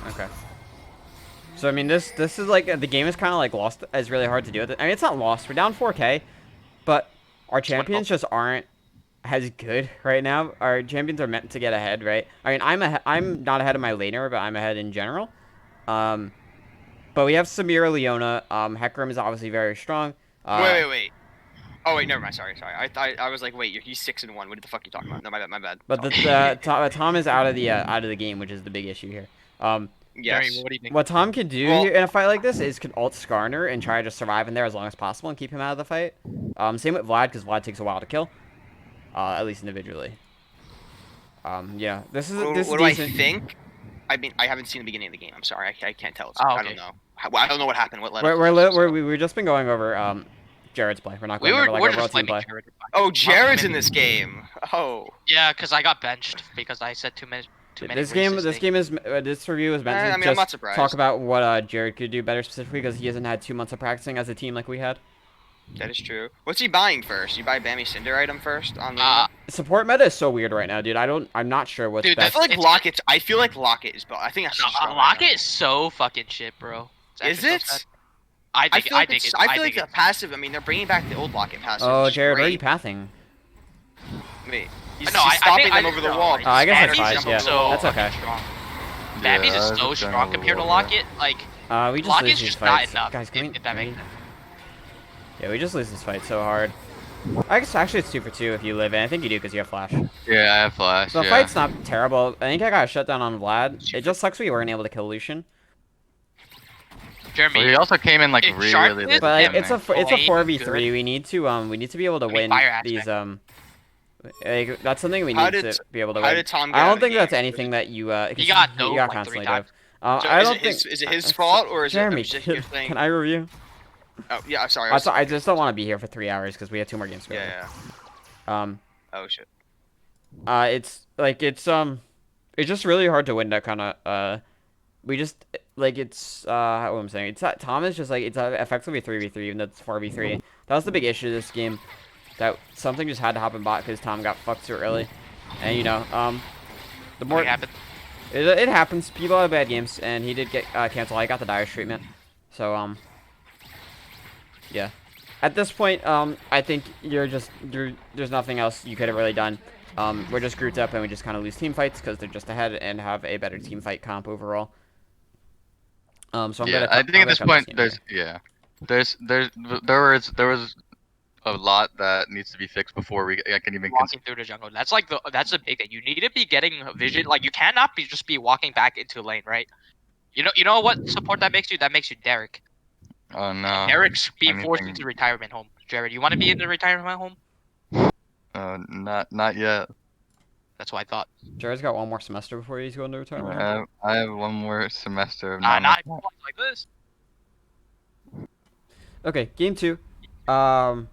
Okay. So I mean, this is like the game is kind of like lost. It's really hard to do it. I mean, it's not lost. We're down 4K, but our champions just aren't as good right now. Our champions are meant to get ahead, right? I mean, I'm not ahead of my laner, but I'm ahead in general. But we have Samira, Leona. Hecarim is obviously very strong. Wait. Oh wait, never mind. Sorry. I was like, wait, he's 6-1. What the fuck are you talking about? No, my bad. But Tom is out of the game, which is the big issue here. Yes. Jeremy, what do you think? What Tom can do here in a fight like this is can ult Skarner and try to just survive in there as long as possible and keep him out of the fight. Same with Vlad, because Vlad takes a while to kill, at least individually. Yeah, this is What do I think? I mean, I haven't seen the beginning of the game. I'm sorry, I can't tell. Oh, okay. I don't know. I don't know what happened. What led? We've just been going over Jared's play. We're not going over like we're our just team play. Jared. Oh, Jared's in this game. Oh. Yeah, because I got benched because I said too many. This review is meant to I'm not just surprised. talk about what Jared could do better specifically because he hasn't had 2 months of practicing as a team like we had. That is true. What's he buying first? You buy Bammy Cinder item first on the Support meta is so weird right now, dude. I'm not sure what's Dude, best. I feel like Locket is. I think that's just strong Locket right is so fucking shit, bro. Is it? So I feel like the passive. I mean, they're bringing back the old Locket passive. Oh, which is Jared, where are great. you pathing? Wait, he's No, I stopping think- them over the wall. no, I guess that's Bammy's fine. Yeah, so that's okay. fucking strong. Bammy's is so strong compared to Locket. Like, We just Locket's lose these just fights. not enough. Guys, can If that makes sense. Yeah, we just lose this fight so hard. I guess actually it's 2 for 2 if you live, and I think you do because you have flash. Yeah, I have flash. So the fight's not terrible. I think I got a shutdown on Vlad. It just sucks we weren't able to kill Lucian. Jeremy, Well, he also came in like If really Sharpness- late. But like, in it's a there. 4v3. We need to be able to win fire aspect. these like, that's something we How need did- to be able to how win. did Tom get I out don't of the think that's game? anything that you He got you no got like 3 constantly times. dove. So I is don't it think his, is it his fault or is Jeremy, it just you're saying? can I review? Oh yeah, I'm sorry. I just don't want to be here for 3 hours because we have 2 more games to go. Yeah. Oh shit. It's just really hard to win that kind of we just like it's what I'm saying. It's Tom is just like it's effectively 3v3 even though it's 4v3. That was the big issue this game. That something just had to happen bot because Tom got fucked too early, and the more it happens. People have bad games, and he did get canceled. I got the Dire treatment, so Yeah. At this point, I think there's nothing else you could have really done. We're just grouped up and we just kind of lose team fights because they're just ahead and have a better team fight comp overall. So I'm Yeah, gonna I cut, think I'm at gonna this cut this point game there's here. there was a lot that needs to be fixed before I can even Walking through the jungle. That's like that's the big thing. You need to be getting vision. Like you cannot be just be walking back into lane, right? You know what support that makes you? That makes you Derek. Oh no. Derek's being forced Anything into retirement home. Jared, you want to be in the retirement home? not yet. That's what I thought. Jared's got one more semester before he's going to retirement. I have one more semester of Not non like this. Okay, game 2. This- All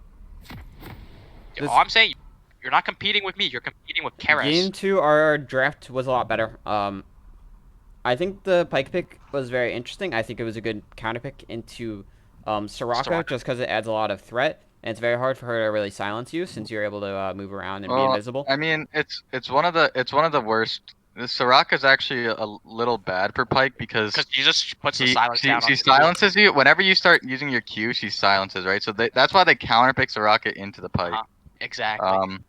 I'm saying, you're not competing with me. You're competing with Keras. Game 2, our draft was a lot better. I think the Pike pick was very interesting. I think it was a good counter pick into Soraka, just because it adds a lot of threat, and it's very hard for her to really silence you since you're able to move around and be invisible. I mean, it's one of the worst. The Soraka's actually a little bad for Pike because he just puts the silence down. she silences you whenever you start using your Q. She silences, right? So that's why they counter pick Soraka into the Pike. Exactly.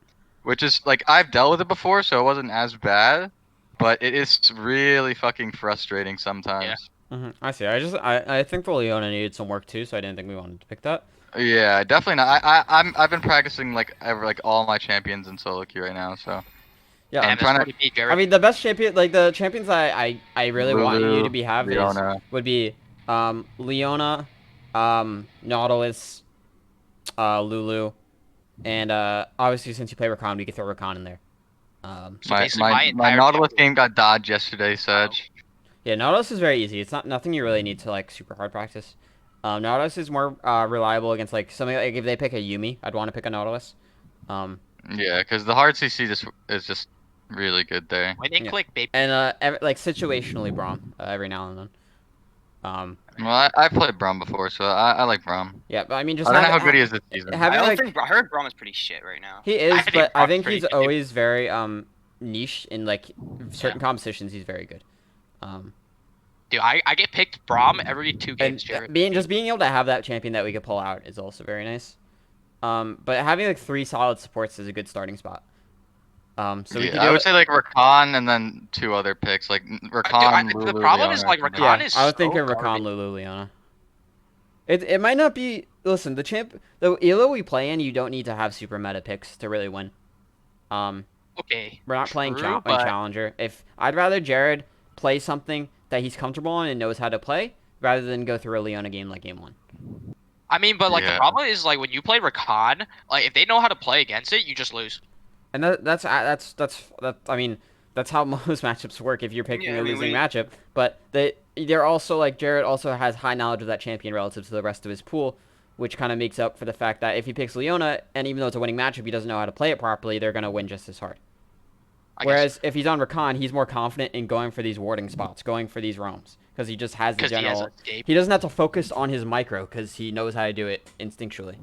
Which is like I've dealt with it before, so it wasn't as bad, but it is really fucking frustrating sometimes. I see. I think the Leona needed some work too, so I didn't think we wanted to pick that. Yeah, definitely not. I've been practicing like all my champions in solo queue right now, so yeah. I'm trying to. I mean, the best champion, like the champions I really want you to be Leona. would be Leona, Nautilus, Lulu, and obviously since you play Rakan, we could throw Rakan in there. My Nautilus game got dodged yesterday, Sedge. Yeah, Nautilus is very easy. It's nothing you really need to like super hard practice. Nautilus is more reliable against like something like if they pick a Yumi, I'd want to pick a Nautilus. Yeah, because the hard CC is just really good there. When they click, baby. And like situationally Braum every now and then. Well, I played Braum before, so I like Braum. Yeah, but I mean, just I don't know how good he is this season. I heard Braum is pretty shit right now. He is, but I think he's always very niche in like certain competitions. He's very good. Dude, I get picked Braum every 2 games, Jared. Being able to have that champion that we could pull out is also very nice. But having like 3 solid supports is a good starting spot. So I would say like Rakan and then 2 other picks like Rakan. The problem is like Rakan is. I would think so of Rakan, garbage. Lulu, Leona. It might not be. Listen, the elo we play in, you don't need to have super meta picks to really win. Okay. We're not playing but... Challenger. I'd rather Jared play something that he's comfortable in and knows how to play, rather than go through a Leona game like game 1. I mean, but like the problem is like when you play Rakan, like if they know how to play against it, you just lose. And that's I mean, that's how most matchups work if you're picking a losing matchup. But they're also like Jared also has high knowledge of that champion relative to the rest of his pool, which kind of makes up for the fact that if he picks Leona and even though it's a winning matchup, he doesn't know how to play it properly, they're gonna win just as hard. Whereas if he's on Rakan, he's more confident in going for these warding spots, going for these roams, because he just has the general. He doesn't have to focus on his micro because he knows how to do it instinctually.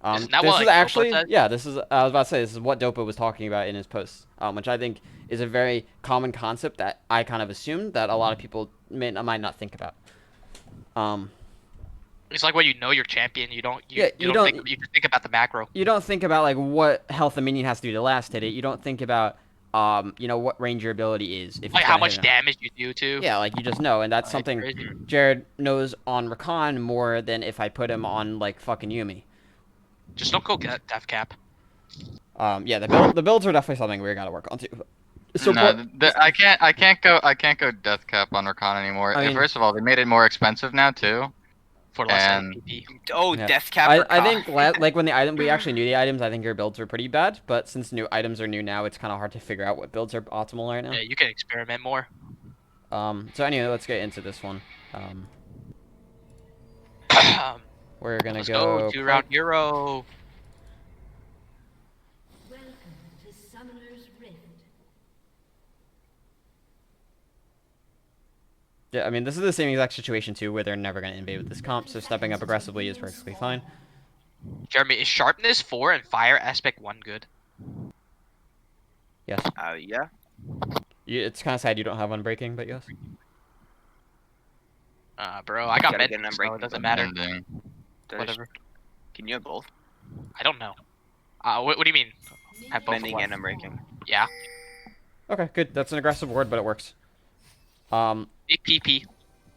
This is actually, yeah, this is, I was about to say, this is what Dopa was talking about in his posts, which I think is a very common concept that I kind of assumed that a lot of people might not think about. It's like when you know your champion, you don't think about the macro. You don't think about like what health the minion has to do to last hit it. You don't think about what range your ability is. Like how much damage you do to. Yeah, like you just know, and that's something Jared knows on Rakan more than if I put him on like fucking Yumi. Just don't go death cap. Yeah, the builds are definitely something we gotta work on too. So no, I can't go death cap on Rakan anymore. I mean, first of all, they made it more expensive now too. For less MVP. Oh, yeah. Death cap. I think like when we actually knew the items, I think your builds were pretty bad. But since new items are new now, it's kind of hard to figure out what builds are optimal right now. Yeah, you can experiment more. So anyway, let's get into this one. We're gonna go 2-round hero. Welcome to Summoner's Rift. Yeah, I mean this is the same exact situation too, where they're never gonna invade with this comp. So stepping up aggressively is perfectly fine. Jeremy, is sharpness 4 and fire aspect 1 good? Yes. Yeah. It's kind of sad you don't have unbreaking, but yes. Bro, I got mid, so it doesn't matter. Whatever. Can you have both? I don't know. What do you mean? Have both of Bending what? and unbreaking. Yeah. Okay, good. That's an aggressive ward, but it works. Big PP.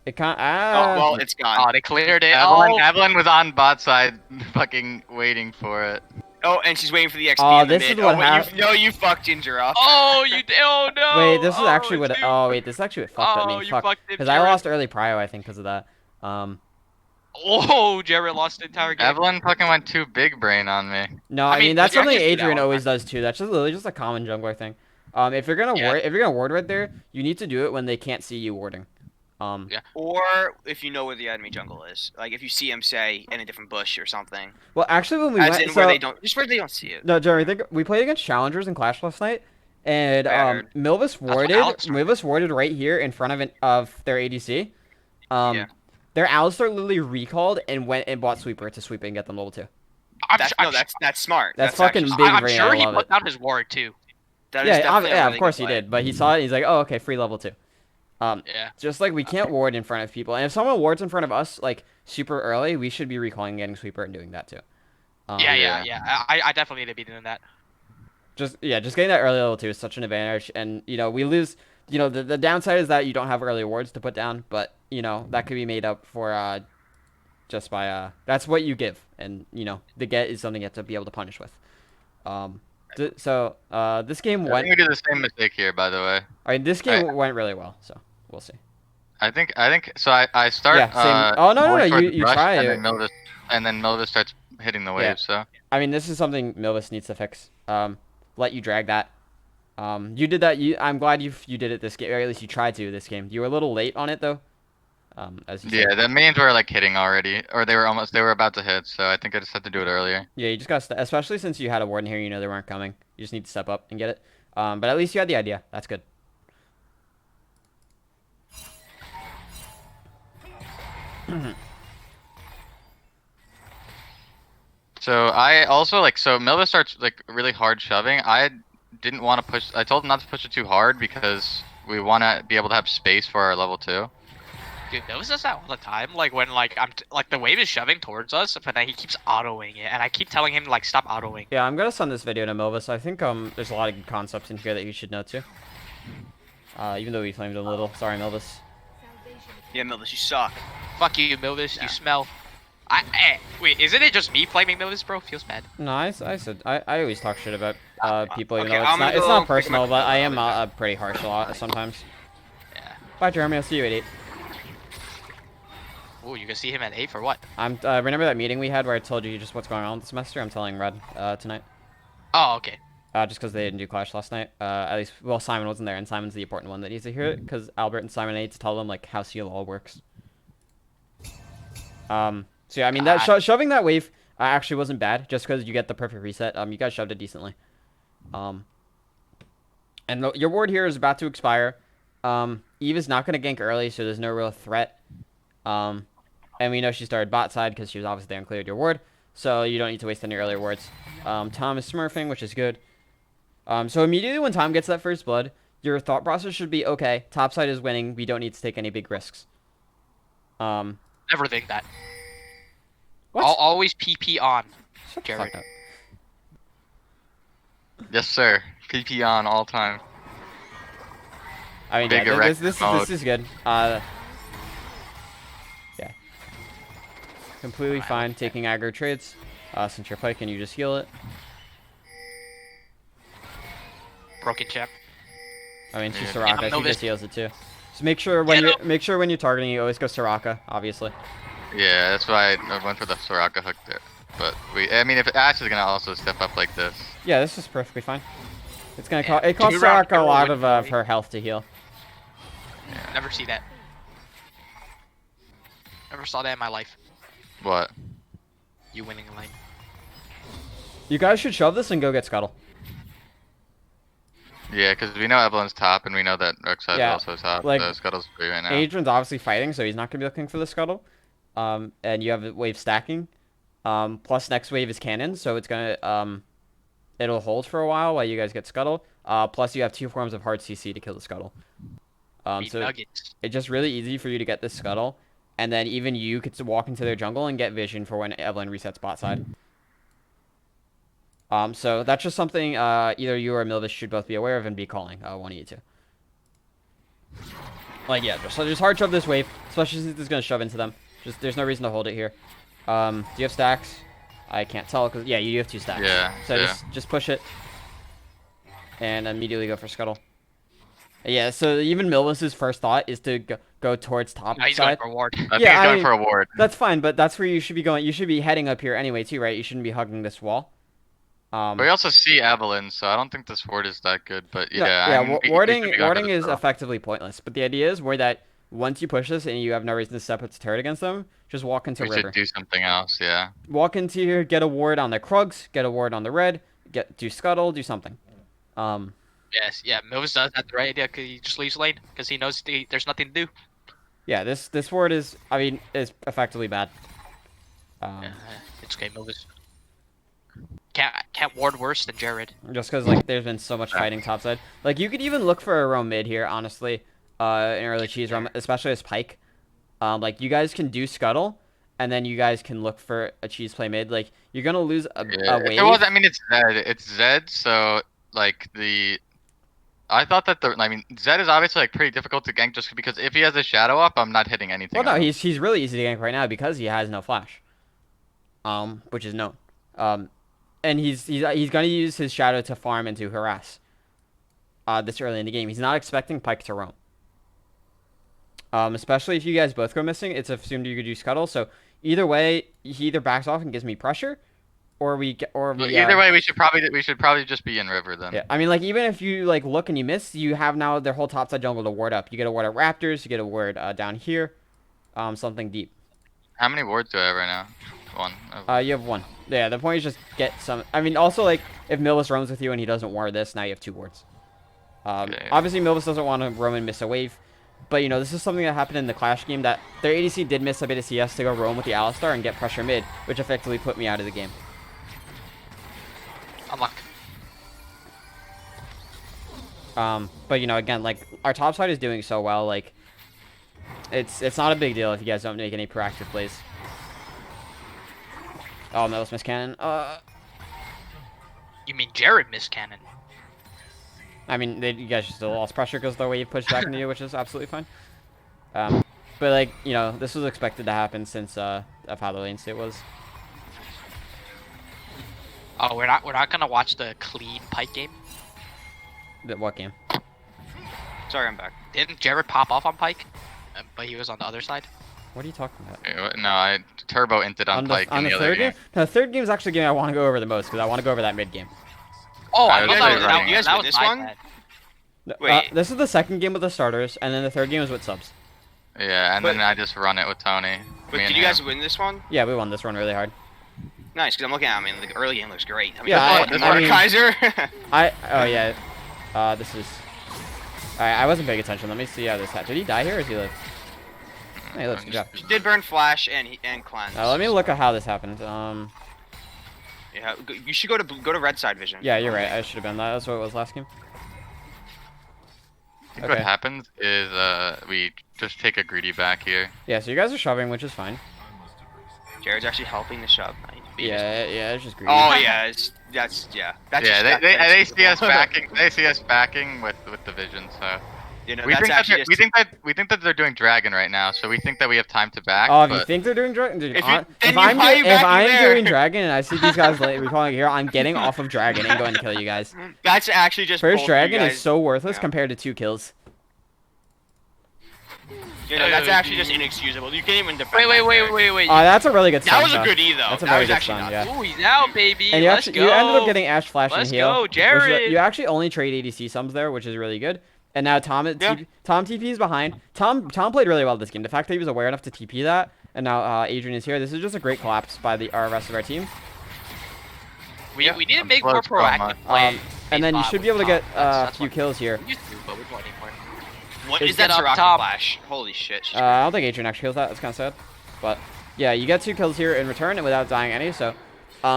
It can't. Oh, well, it's gone. Oh, they cleared it. Evelyn was on bot side, fucking waiting for it. Oh, and she's waiting for the XP Oh, in the this mid. is what oh, wait, hap- no, you fucked Ginger up. Oh, you did. Oh no. Wait, this is Oh, actually what. dude. Oh, wait, this is actually what fucked up Oh, me. you Fuck. fucked him, Because I Jared. lost early prio, I think, because of that. Oh, Jared lost the entire game. Evelyn fucking went too big brain on me. No, I I mean, mean that's you something actually do that Adrian all the always does too. That's just literally just a common jungler thing. If you're gonna ward right there, you need to do it when they can't see you warding. Yeah. Or if you know where the enemy jungle is, like if you see him, say, in a different bush or something. Well, actually, when we As went, in so where they don't, just where they don't see it. no, Jeremy, think we played against challengers in Clash last night, and I heard. Milvis what Alex warded right here in front of their ADC. Yeah. Their Alistar literally recalled and went and bought Sweeper to sweep it and get them level 2. That's smart. That's fucking actually big smart. I'm brain, sure I he love put it. down his ward too. That is definitely a yeah, really of course good he play. did. But he saw it. He's like, oh, okay, free level 2. Yeah. Just like we can't ward in front of people, and if someone wards in front of us like super early, we should be recalling, getting Sweeper, and doing that too. Yeah. I definitely need to be doing that. Just getting that early level 2 is such an advantage, and we lose. The downside is that you don't have early wards to put down, but that could be made up for just by that's what you give, and the get is something you have to be able to punish with. This game I went. think we did the same mistake here, by the way. I mean, this game went really well, so we'll see. I think so. I start. Yeah, same. Oh, no, going for the you rush, try and it. then Milvis starts hitting the wave. Yeah. So I mean, this is something Milvis needs to fix. Let you drag that. You did that. I'm glad you did it this game, or at least you tried to this game. You were a little late on it though. As you said. yeah, the mains were like hitting already, or they were about to hit. So I think I just had to do it earlier. Yeah, you just got to, especially since you had a ward in here. They weren't coming. You just need to step up and get it. But at least you had the idea. That's good. So I also so Milvis starts like really hard shoving. I didn't want to push. I told him not to push it too hard because we want to be able to have space for our level 2. Dude, Milvis does that all the time. Like when the wave is shoving towards us, but then he keeps autoing it, and I keep telling him like stop autoing. Yeah, I'm gonna send this video to Milvis. I think there's a lot of good concepts in here that you should know too. Even though we flamed a little. Sorry, Milvis. Yeah, Milvis, you suck. Fuck you, Milvis. You smell. Wait, isn't it just me flaming Milvis, bro? Feels bad. No, I said I always talk shit about people. Okay, It's I'm gonna it's go not pick personal, my but I phone am up. pretty harsh a lot sometimes. Yeah. Bye, Jeremy. I'll see you at 8. Ooh, you can see him at 8 for what? Remember that meeting we had where I told you just what's going on with the semester? I'm telling Red tonight. Oh, okay. Just because they didn't do Clash last night. At least, well, Simon wasn't there, and Simon's the important one that needs to hear it, because Albert and Simon need to tell them like how CLL works. So yeah, I mean that shoving that wave actually wasn't bad, just because you get the perfect reset. You guys shoved it decently. And your ward here is about to expire. Eve is not going to gank early, so there's no real threat. And we know she started bot side because she was obviously there and cleared your ward, so you don't need to waste any earlier wards. Tom is smurfing, which is good. So immediately when Tom gets that first blood, your thought process should be, okay, top side is winning. We don't need to take any big risks. Never think that. What? I'll always PP on. Shut the Jared. fuck up. Yes, sir. PP on all time. I mean, Big yeah, erect this mode. is good. Yeah. Completely fine taking aggro trades. Since you're Pike, can you just heal it? Broken chip. I mean, she's Yeah. Soraka. Yeah, She Milvis. just heals it too. So make sure when you're targeting, you always go Soraka, obviously. Yeah, that's why I went for the Soraka hook there. But I mean, if Ash is gonna also step up like this. Yeah, this is perfectly fine. It's gonna Yeah. it costs 2-round Soraka a lot hero of win. her health to heal. Never see that. Never saw that in my life. What? You winning a lane. You guys should shove this and go get Scuttle. Yeah, because we know Evelyn's top, and we know that Rek'Sai's Yeah, also top. like, The Scuttle's free right now. Adrian's obviously fighting, so he's not gonna be looking for the Scuttle. And you have a wave stacking. Plus next wave is cannon, so it's gonna it'll hold for a while you guys get Scuttle. Plus you have 2 forms of hard CC to kill the Scuttle. Be So nuggets. it's just really easy for you to get this Scuttle. and then even you could walk into their jungle and get vision for when Evelyn resets bot side. So that's just something either you or Milvis should both be aware of and be calling. One of you two. Like, yeah, just hard shove this wave, especially since it's gonna shove into them. Just there's no reason to hold it here. Do you have stacks? I can't tell because yeah, you do have 2 stacks. Yeah. So yeah. just push it, and immediately go for scuttle. Yeah. So even Milvis's first thought is to go towards top He's going side. for ward. I think Yeah, he's I going mean- for a ward. That's fine, but that's where you should be going. You should be heading up here anyway too, right? You shouldn't be hugging this wall. But we also see Evelyn, so I don't think this ward is that good. But yeah, yeah. I mean, we Warding should be going for this is girl. effectively pointless. But the idea is where that once you push this and you have no reason to step up to turret against them, just walk into We river. should do something else. Yeah. Walk into here, get a ward on the Krugs, get a ward on the red, do scuttle, do something. Yes, yeah. Milvis does have the right idea. Cause he just leaves lane because he knows there's nothing to do. Yeah, this ward is is effectively bad. It's okay, Milvis. Can't ward worse than Jared. Just because like there's been so much fighting topside. Like you could even look for a roam mid here, honestly. In early cheese roam, especially as Pike. Like you guys can do scuttle, and then you guys can look for a cheese play mid. Like you're gonna lose a If wave. it was, I mean, it's Zed. It's Zed, so like I thought that I mean, Zed is obviously like pretty difficult to gank just because if he has a shadow up, I'm not hitting anything. Well, no, on him. he's really easy to gank right now because he has no flash. Which is known. And he's gonna use his shadow to farm and to harass. This early in the game, he's not expecting Pike to roam. Especially if you guys both go missing, it's assumed you could do scuttle. So either way, he either backs off and gives me pressure, or we Either way, we should probably just be in river then. Yeah, I mean, like even if you like look and you miss, you have now their whole topside jungle to ward up. You get a ward at Raptors, you get a ward down here, something deep. How many wards do I have right now? One. You have 1. Yeah, the point is just get some. I mean, also like if Milvis roams with you and he doesn't ward this, now you have 2 wards. Okay. Obviously Milvis doesn't want to roam and miss a wave, but you know this is something that happened in the Clash game that their ADC did miss a bit of CS to go roam with the Alistar and get pressure mid, which effectively put me out of the game. Unlock. But you know, again, like our top side is doing so well, like it's not a big deal if you guys don't make any proactive plays. Oh, Millis missed cannon. You mean Jared missed cannon? I mean, you guys just still lost pressure because the wave pushed back into you, which is absolutely fine. But like you know, this was expected to happen since of how the lane state was. Oh, we're not gonna watch the clean Pike game. What game? Sorry, I'm back. Didn't Jared pop off on Pike? But he was on the other side. What are you talking about? No, I turbo inted on Pike on in the the other third game. game? No, the third game is actually the game I want to go over the most because I want to go over that mid game. Oh, I I was thought really running you guys that win was this my one? bad. Wait. This is the second game with the starters, and then the third game is with subs. Yeah, and But- then I just run it with Tony. But Me did and you guys him. win this one? Yeah, we won this one really hard. Nice, because I'm looking at. I mean, the early game looks great. I mean, Yeah, I mean- Kaiser. Oh yeah, this is. Alright, I wasn't paying attention. Let me see how this happened. Did he die here or did he live? No, he lives. Good job. She did burn flash and cleanse. Let me look at how this happened. Yeah, you should go to red side vision. Yeah, you're right. I should have been that. That's what it was last game. I think what happens is we just take a greedy back here. Yeah, so you guys are shoving, which is fine. Jared's actually helping the shove. Yeah, it's just greedy. Oh yeah, that's Yeah, just, they see us backing. They see us backing with the vision. So You know, we that's think that actually we think that they're doing dragon right now. So we think that we have time to back. Oh, if you but think they're doing dragon, dude, If if you- I'm why are you if backing I'm there? doing dragon and I see these guys recalling here, I'm getting off of dragon and going to kill you guys. That's actually just First both dragon you is guys- so worthless yeah. compared to 2 kills. You know, that's actually just inexcusable. You can't even defend. Wait. that there. That's a really good stun. That was a though. good E though. That's a that very was good actually stun, nuts. yeah. Ooh, he's out, baby. And you Let's actually go. you ended up getting Ash Flash Let's and heal. go, which is- Jared. You actually only trade ADC sums there, which is really good. And now Tom TP is behind. Tom played really well this game. The fact that he was aware enough to TP that, and now Adrian is here. This is just a great collapse by the rest of our team. We need to make more Close promo. proactive play. And then you should be able to get a That's few what kills here. we used to, but we don't anymore. What Just is that get up Soraka top. flash? Holy shit. she's I don't think Adrian actually kills that. That's kind of sad. But yeah, you get 2 kills here in return and without dying any. So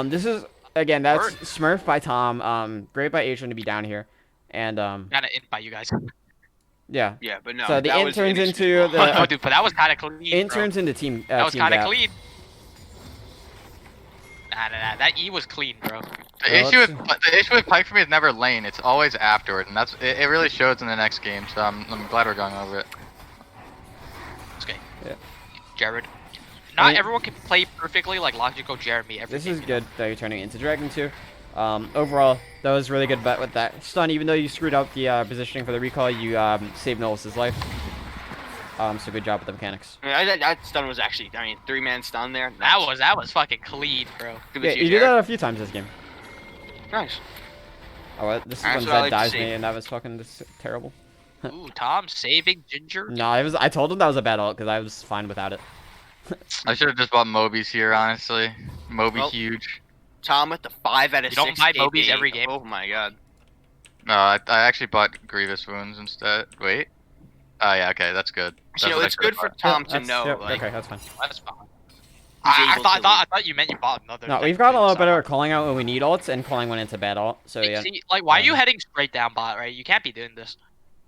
this is again that's Smurf by Tom. Great by Adrian to be down here, and Gotta in by you guys. Yeah. Yeah, but no. So the that was interns into inexcusable. the Oh, dude, but that was kind of clean. interns bro. into team. That was team kind of gap. clean. Nah. That E was clean, bro. The issue with Pike for me is never lane. It's always afterward, and it really shows in the next game. So I'm glad we're going over it. Okay. Yeah. Jared. Not I mean- everyone can play perfectly like Logical Jeremy. Every This is game. good that you're turning into Dragon 2. Overall, that was a really good bet with that stun. Even though you screwed up the positioning for the recall, you saved Nolus's life. So good job with the mechanics. I mean, that stun was actually, 3-man stun there. That was fucking clean, bro. Good Yeah, with you did Jared. that a few times this game. Nice. Oh, what? This is Alright, when so I Zed like to dives see. me, and that was fucking terrible. Ooh, Tom saving Ginger. No, I told him that was a bad ult because I was fine without it. I should have just bought Moby's here, honestly. Moby Well, huge. Tom with the 5 out of You don't 6 buy KP. Mobies every game? Oh my god. No, I actually bought Grievous Wounds instead. Wait. Oh yeah, okay, that's good. You know, what I it's should've good for bought. Tom to That's- know. yeah, Like, okay, that's fine. That's fine. He's I able to thought you meant you bought another. No, like, we've gotten a good lot better summer. at calling out when we need ults and calling when it's a bad ult. So yeah. See, like, why are you Um, heading straight down bot, right? You can't be doing this.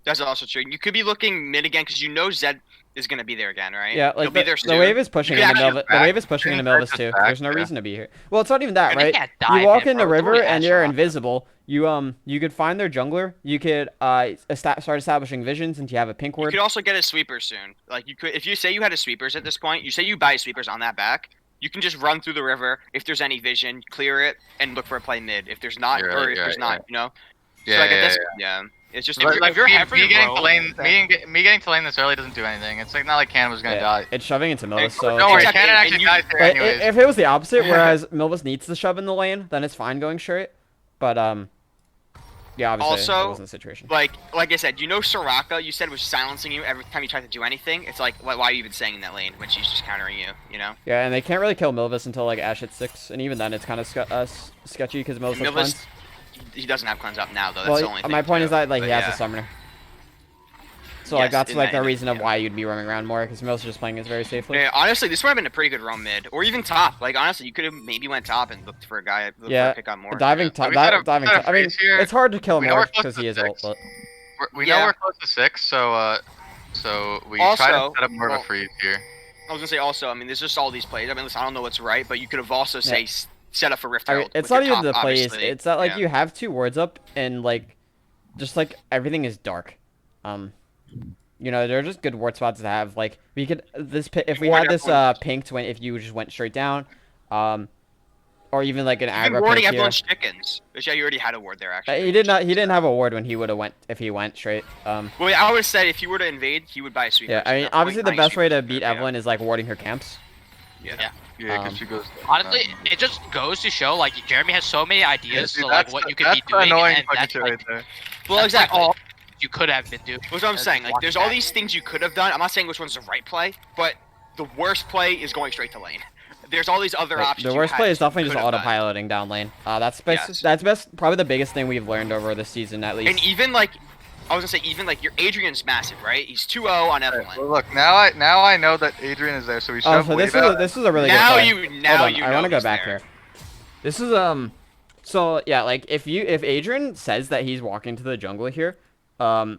that's also true. You could be looking mid again because you know Zed is gonna be there again, right? Yeah, He'll like be the, there the soon. wave is pushing You into can Melvis. actually The wave is pushing into back. Melvis too. Back, There's no yeah. reason to be here. Well, it's not even that, And they right? can't You dive walk him, in the bro. It's river only and you're Asher. invisible. You could find their jungler. You could start establishing visions since you have a pink You word. could also get a sweeper soon. Like you could, if you say you had a sweepers at this point, you say you buy sweepers on that back. You can just run through the river. If there's any vision, clear it and look for a play mid. If there's not, You're or right, if you're there's right, not, you know. Yeah, so like yeah, at this, yeah. it's just But, if you're me, heavy me getting rogue, to lane, me getting to lane this early doesn't do anything. It's like not like Cannon was gonna Yeah, die. it's shoving into Melvis. So Don't worry, Exactly, Cannon and actually you- dies here But anyways. if it was the opposite, whereas Milvis needs to shove in the lane, then it's fine going straight. But yeah, obviously that Also, wasn't the situation. like I said, you know Soraka, you said was silencing you every time you tried to do anything. It's like, why are you even staying in that lane when she's just countering you? You know. Yeah, and they can't really kill Milvis until like Ash hits 6, and even then it's kind of sketchy because Milvis has Milvis, cleanse. he doesn't have cleanse up now though. That's Well, the only thing. my point too. is that like But he has yeah. a summoner. So like Yes, that's in like that- the reason of yeah. why you'd be roaming around more because Milvis is just playing this very safely. Yeah, honestly, this would have been a pretty good roam mid, or even top. Like honestly, you could have maybe went top and looked for a guy, looked Yeah, for a pick on more. Diving Yeah. top, We set a- diving set a top. I mean, freeze here. it's hard to kill him We know more we're close because to he is 6. ult, but We Yeah. know we're close to 6, so we Also, try to set up more of well, a freeze here. I was gonna say also, I mean, there's just all these plays. I mean, listen, I don't know what's right, but you could have also say set up for Rift I mean, Herald. it's with your not even top, the plays. obviously. It's that like Yeah. you have 2 wards up and like just like everything is dark. You know, they're just good ward spots to have. Like we could if we Ward had this everyone's- pinked when if you just went straight down, or even like an You've been aggro warding pink here. everyone's chickens. Which yeah, you already had a ward there actually. He did not. He didn't have a ward when he would have went if he went straight. Well, I would have said if he were to invade, he would buy a sweeper. Yeah. I mean, obviously the best way to beat Evelyn is like warding her camps. Yeah. Yeah, because Um, she goes. Honestly, it just goes to show like Jeremy has so many ideas dude, to like that's what the- you could that's be the doing, annoying and fucking that's shit like, right there. Well, that's, exactly. Like, all you could have been doing. That's what I'm That's saying. Like, one there's all back. these things you could have done. I'm not saying which one's the right play, but the worst play is going straight to lane. There's all these other options. The you worst had play is to- definitely just could have done. autopiloting down lane. That's best. Yes. That's best. Probably the biggest thing we've learned over this season, at least. And even like, I was gonna say, even like your Adrian's massive, right? He's 2-0 on Evelyn. Well, look, now I know that Adrian is there, so we Oh, shove so wave this is a really Now good play. you now Hold on, you I know want to go he's back there. here. This is So yeah, like if Adrian says that he's walking to the jungle here, You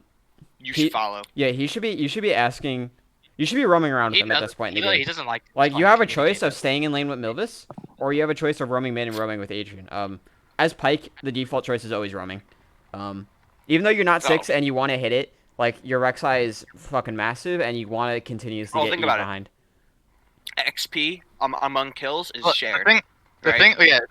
he- should follow. yeah, you should be asking. You should be roaming around with He him at doesn't- this point in he the really- game. He doesn't like. Like you fucking have a choice communicate. of staying in lane with Milvis, or you have a choice of roaming mid and roaming with Adrian. As Pike, the default choice is always roaming. Even though you're not 6 and you want to hit it, like your Rek'Sai is fucking massive, and you want to continuously get think you about it. behind. XP among kills is Well, shared. The right?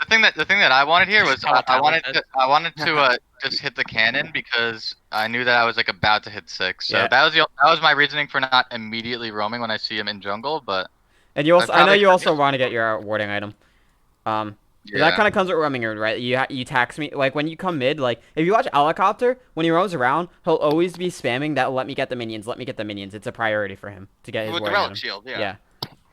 thing that I wanted here was How I talented. wanted to just hit the cannon because I knew that I was like about to hit 6. So Yeah. that was my reasoning for not immediately roaming when I see him in jungle. But And you also, I know probably- you also want to get your warding item. That yeah, kind of comes with roaming, right? You tax me like when you come mid. Like if you watch Helicopter, when he roams around, he'll always be spamming that. Let me get the minions. Let me get the minions. It's a priority for him to get his With the warding relic item. shield, yeah.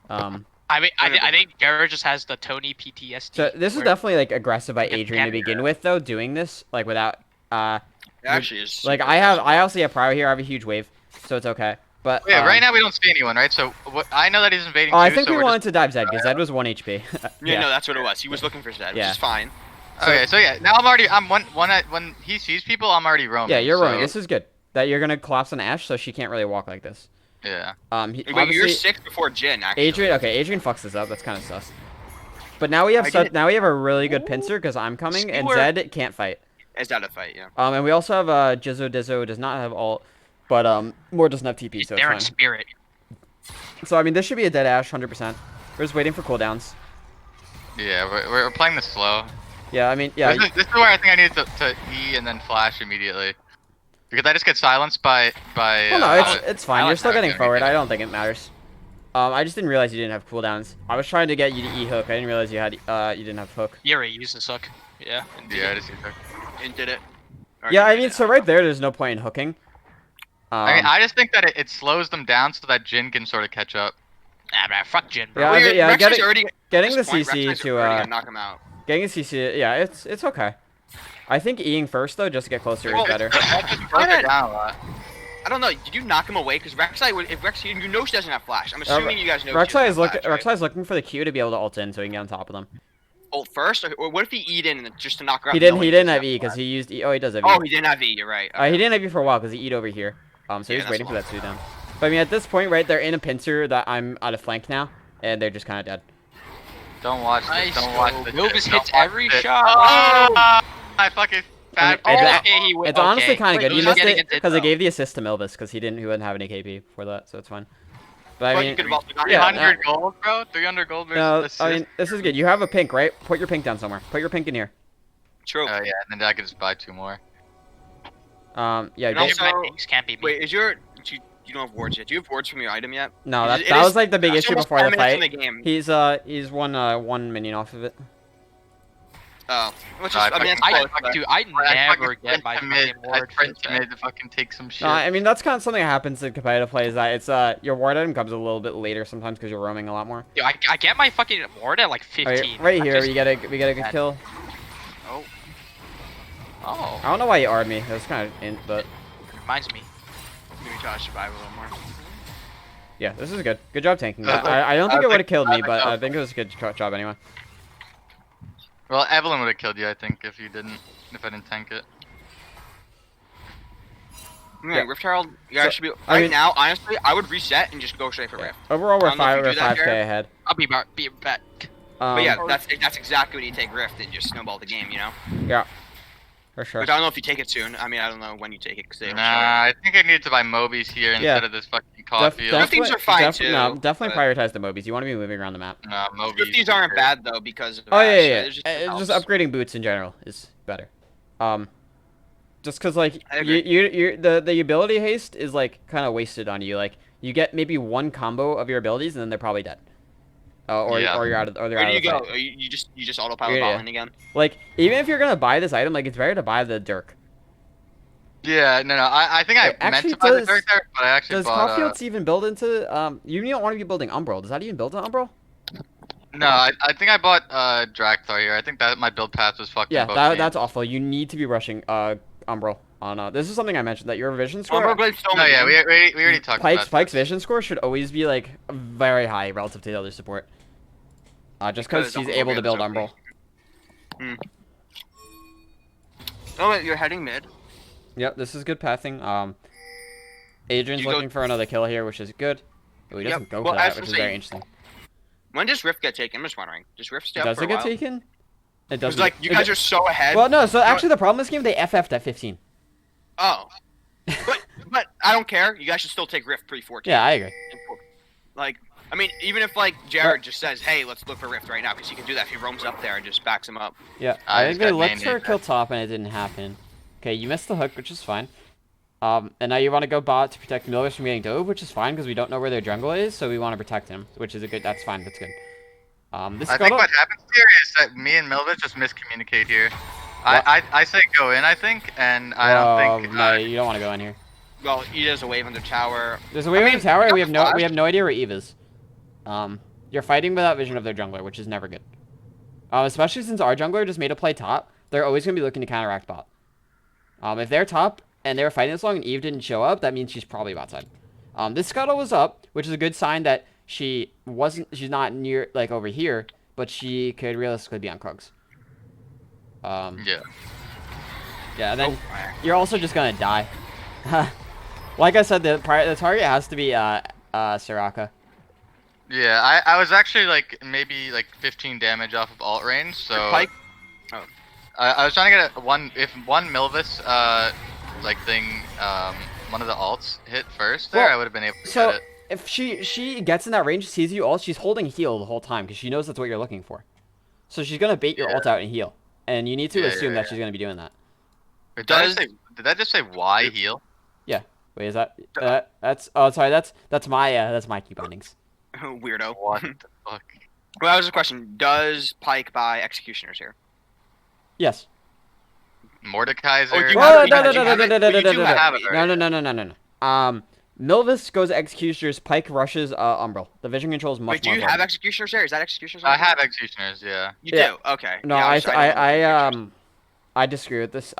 Yeah. I mean, I think Garrett just has the Tony PTSD. So this is where- definitely like aggressive by Like a Adrian to cannon. begin with, though. Doing this like without It actually is. like super I aggressive. obviously have prior here. I have a huge wave, so it's okay. But yeah. Right now we don't see anyone, right? So I know that he's invading. Oh, I too, think so we we're wanted to dive Zed because Zed was 1 HP. Yeah, no, that's what it was. He was looking for Zed, which Yeah. is fine. Okay, so yeah, now I'm when he sees people, I'm already roaming. Yeah, you're so, roaming. This is good. that you're gonna collapse on Ashe, so she can't really walk like this. Yeah. Wait, you're Obviously, 6 before Jin, actually. Adrian fucks this up. That's kind of sus. But now we have now we have a really good pincer because I'm coming and Zed can't fight. It's out of fight, yeah. And we also have Jizzo Dizzo does not have ult, but Moore doesn't have TP, He's so there in it's fine. spirit. So I mean, this should be a dead Ashe, 100%. We're just waiting for cooldowns. Yeah, we're playing this slow. Yeah, I mean, yeah. This is where I think I need to E and then flash immediately. Because I just get silenced by. Well, no, it's fine. You're still getting okay, forward. okay. I don't think it matters. I just didn't realize you didn't have cooldowns. I was trying to get you to E hook. I didn't realize you had you didn't have hook. You already used this hook. Yeah. Yeah, I just used hook. And did it. Or Yeah, did I mean, it. so right there's no point in hooking. I mean, I just think that it slows them down so that Jin can sort of catch up. Ah, man, fuck Jin, bro. Yeah, Well, yeah, Rek'Sai's already, getting at the this point, CC Rek'Sai's to already gonna knock him out. getting a CC, yeah, it's okay. I think Eing first though, just to get closer Well, is better. Further down a lot. I don't know. Did you knock him away? Because Rek'Sai, if Rek'Sai, you know she doesn't have flash. I'm assuming you guys know. Rek'Sai is looking. Rek'Sai's looking for the Q to be able to ult in so he can get on top of them. Ult first, or what if he E'd in and just to knock her out? He didn't have E because he used E. Oh, he does have E. Oh, he didn't have E. You're right. He didn't have E for a while because he E'd over here. So Yeah, he's waiting for that that's to down. But I mean, at this point, right, they're in a pincer that I'm out of flank now, and they're just kind of dead. Don't watch this. Nice. Don't watch this. Milvis Don't hits watch every this. shot. Oh, I fucking fat. And Oh, that- okay, he went. It's honestly okay. kind of good. Wait, You he's missed getting it because I though. gave the assist to Milvis because he wouldn't have any KP for that, so it's fine. But I But mean, you could have also gotten yeah, 300 gold, bro. 300 gold versus no, assist. I mean, this is good. You have a pink, right? Put your pink down somewhere. Put your pink in here. True. Yeah, and then I could just buy 2 more. Yeah. And go- also- My things can't be me. Wait, you don't have wards yet? Do you have wards from your item yet? no, It that is- was like the big it's issue almost before 10 the minutes fight. in the game. He's one minion off of it. Oh, which No, is, I mean, it's I, close, but- dude, I never get my fucking fucking I ward. sprint to mid to fucking take some shit. No, I mean that's kind of something that happens in competitive play. Is that it's your ward item comes a little bit later sometimes because you're roaming a lot more. Dude, I get my fucking ward at like 15. Right I'm here, just- we get a good bad. kill. Oh, I don't know why you R'd me. That was kind of in, but reminds me. Maybe try to survive a little more. yeah, this is good. Good job tanking that. I don't think it would have killed me, but I think it was a good job anyway. Well, Evelyn would have killed you, I think, if I didn't tank it. Yeah, Rift Herald, you guys So, should be. I Right mean- now, honestly, I would reset and just go straight for Rift. Overall, I we're don't know if you do that, 5K Jared. ahead. I'll be back. But yeah, Um, that's exactly when you take Rift and just snowball the game, you know? yeah, for sure. Which I don't know if you take it soon. I mean, I don't know when you take it because they don't show it. Nah, I think I need to buy Mobies here instead of this fucking coffee. Swifties are fine, too, No, definitely but- prioritize the Mobies. You want to be moving around the map. Nah, Mobies. Swifties aren't bad though because of Oh yeah, Ashe, yeah. there's Just helps. upgrading boots in general is better. Just cause like I agree. the ability haste is like kind of wasted on you. Like you get maybe one combo of your abilities and then they're probably dead. Or Yeah. or you're out of or they're Where out do of you the go? fight. You just autopilot Yeah. botling again. Like even if you're gonna buy this item, like it's better to buy the Dirk. Yeah, no, I think I Wait, meant actually, to buy the does- Dirk there, but I actually Does bought. Caulfield's even build into you don't want to be building Umbral? Does that even build an Umbral? No, I think I bought Drakthar here. I think that my build path was fucking. Yeah, both that's games. awful. You need to be rushing Umbral on this is something I mentioned that your vision Oh, score. No, yeah, we already talked about Pike's this. vision score should always be like very high relative to the other support. Just because Because he's able to build Umbral Umbral. Oh, wait, you're heading mid. Yep, this is good pathing. Adrian's You go- looking for another kill here, which is good. Oh, he Yep, doesn't go well, for I that, was which is gonna say, very interesting. When does Rift get taken? I'm just wondering. Does Rift stay up Does for it a get while? taken? It Because doesn't. like you guys are so ahead. Well, no. So You know actually, the problem this game they FF'd at 15. Oh, but I don't care. You guys should still take Rift pre-14. Yeah, I agree. Like, I mean, even if like Jared just says, "Hey, let's look for Rift right now," because he can do that if he roams up there and just backs him up. Yeah, I I just think they got looked main for a defense. kill top and it didn't happen. Okay, you missed the hook, which is fine. And now you want to go bot to protect Milvis from getting dove, which is fine because we don't know where their jungle is, so we want to protect him, which is a good. That's fine. That's good. This I think scuttle. what happens here is that me and Milvis just miscommunicate here. I say go in, I think, and I don't think. No, you don't want to go in here. Well, he does a wave on the tower. There's a wave in mean, the tower, and we you have got no flash. idea where Eve is. You're fighting without vision of their jungler, which is never good. Especially since our jungler just made a play top, they're always gonna be looking to counteract bot. If they're top and they were fighting this long and Eve didn't show up, that means she's probably bot side. This scuttle was up, which is a good sign that she's not near like over here, but she could realistically be on Krugs. Yeah. Yeah, and then you're also just gonna die. Like I said, the target has to be Soraka. Yeah, I was actually like maybe like 15 damage off of alt range, so Pike. I was trying to get if one Milvis like thing one of the alts hit first there, Well, I would have been able to So get it. if she gets in that range, sees you ult, she's holding heal the whole time because she knows that's what you're looking for. So she's gonna bait your ult out and heal, and you need to assume that she's gonna be doing that. Wait, Does- did that just say why heal? Wait, is that that's oh sorry that's my key bindings. Weirdo. What the fuck? Well, that was a question. Does Pike buy executioners here? Yes. Mordekaiser. Oh, you Whoa, have it, no, you no, have no, it, no, no, but no, you no, do no, have it it. already. No. Milvis goes Executioners, Pike rushes Umbral. The vision control is much Wait, do more you have important. executioners there? Is that executioners? I have executioners, yeah. You Yeah. do. Okay. No, Yeah, I disagree with this.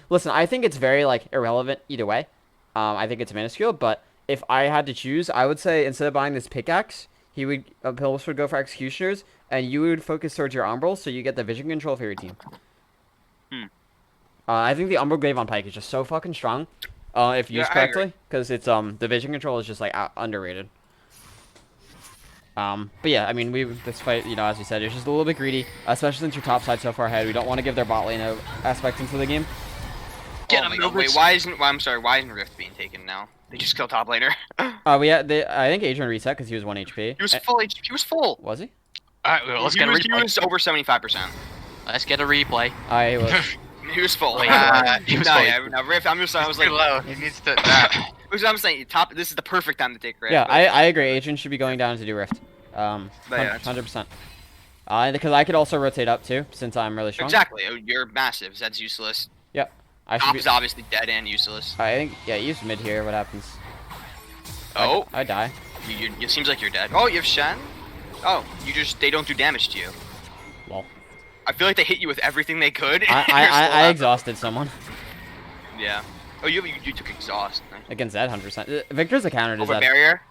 Listen, I think it's very like irrelevant either way. I think it's minuscule, but if I had to choose, I would say instead of buying this pickaxe, Pillis would go for Executioners, and you would focus towards your Umbral, so you get the vision control for your team. I think the Umbral Glaive on Pike is just so fucking strong, if used I agree. correctly, because it's the vision control is just like underrated. But yeah, I mean, this fight, as we said, it's just a little bit greedy, especially since your top side so far ahead. We don't want to give their bot lane aspect into the game. Get Oh him, my God, Milvis. wait, why isn't Rift being taken now? They just killed top laner. I think Adrian reset because he was 1 HP. He was full. He was full. Was he? Alright, well, let's he get a was, he replay. was over 75%. Let's get a replay. I was. He was full. Wait, He he was no, full. yeah, no, Rift. I was Too like, low. He needs to. Nah. which I'm saying, top. This is the perfect time to take Rift. Yeah, but- I agree. Adrian should be going down to do Rift. But yeah, 100%. Because I could also rotate up too, since I'm really strong. exactly. You're massive. Zed's useless. I should Top be. is obviously dead and useless. I think use mid here. What happens? Oh, I die. it seems like you're dead. Oh, you have Shen. Oh, they don't do damage to you. Lol. I feel like they hit you with everything they could. and I you're still I alive. exhausted someone Yeah. Oh, you took exhaust. Nice. against that 100%. Victor's a counter to Over Zed. barrier.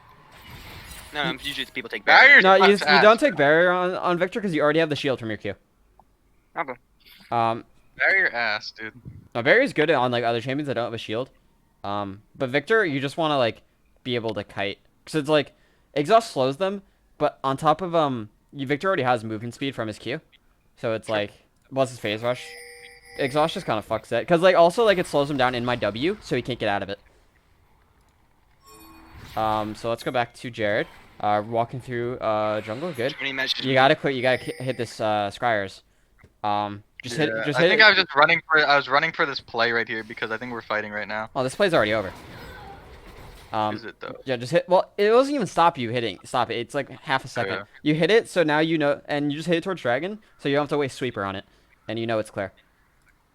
No, usually people take barrier. Barriers. No, you That's don't ass. take barrier on Victor because you already have the shield from your Q. Okay. Bury your ass, dude. No, barrier's good on like other champions that don't have a shield. But Victor, you just want to like be able to kite because it's like exhaust slows them, but on top of Victor already has movement speed from his Q, so it's like what's his phase rush? Exhaust just kind of fucks it because like also like it slows him down in my W, so he can't get out of it. So let's go back to Jared. Walking through jungle, good. How many matches You gotta quit. You gotta hit this Scryers. Just hit. Just I hit. think I was just running for. I was running for this play right here because I think we're fighting right now. Oh, this play's already over. Is it though? Yeah, just hit. Well, it doesn't even stop you hitting. Stop it. It's like half a second. Yeah. You hit it, so now you know, and you just hit it towards dragon, so you don't have to waste sweeper on it, and you know it's clear.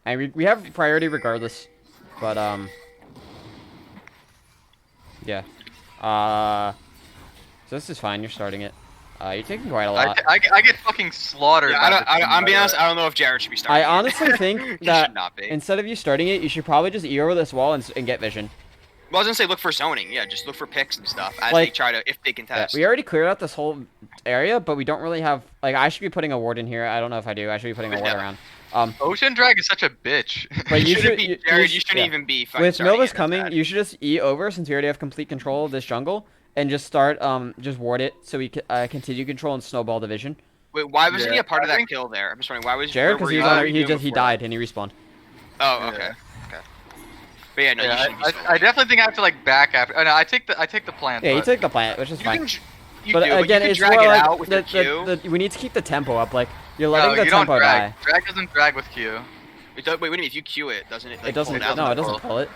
And we have priority regardless, but yeah. So this is fine. You're starting it. You're taking quite a lot. I get fucking slaughtered. Yeah, by this team, I'm by being the honest. way. I don't know if Jared should be starting. I honestly think He that should not be. instead of you starting it, you should probably just E over this wall and get vision. Well, I was gonna say look for zoning. Yeah, just look for picks and stuff as Like- they try to if they Yeah, contest. we already cleared out this whole area, but we don't really have like I should be putting a ward in here. I don't know if I do. I should be putting a ward Yeah. around. Ocean Drag is such a bitch. But you shouldn't should- be you- Jared. you You sh- shouldn't yeah. even be. fucking With starting it, Nova's that's coming, bad. you should just E over since we already have complete control of this jungle and just start just ward it so we can continue control and snowball the vision. Wait, why wasn't he Yeah, a part of I that think- kill there? I'm just wondering why was Jared where because were he you- was he died and he respawned. Oh, okay. Yeah. But yeah, no, you Yeah, shouldn't be. I definitely think I have to like back after. Oh, no, I take the plant. Yeah, you but- took the plant, which is You fine. can, you But do, again, but you it's can drag more it like out with your Q. we need to keep the tempo up. Like you're No, letting the you don't tempo drag. die. Drag doesn't drag with Q. Wait, what do you mean? If you Q it, doesn't it? Like, It doesn't. Pull it out? No, it doesn't pull it.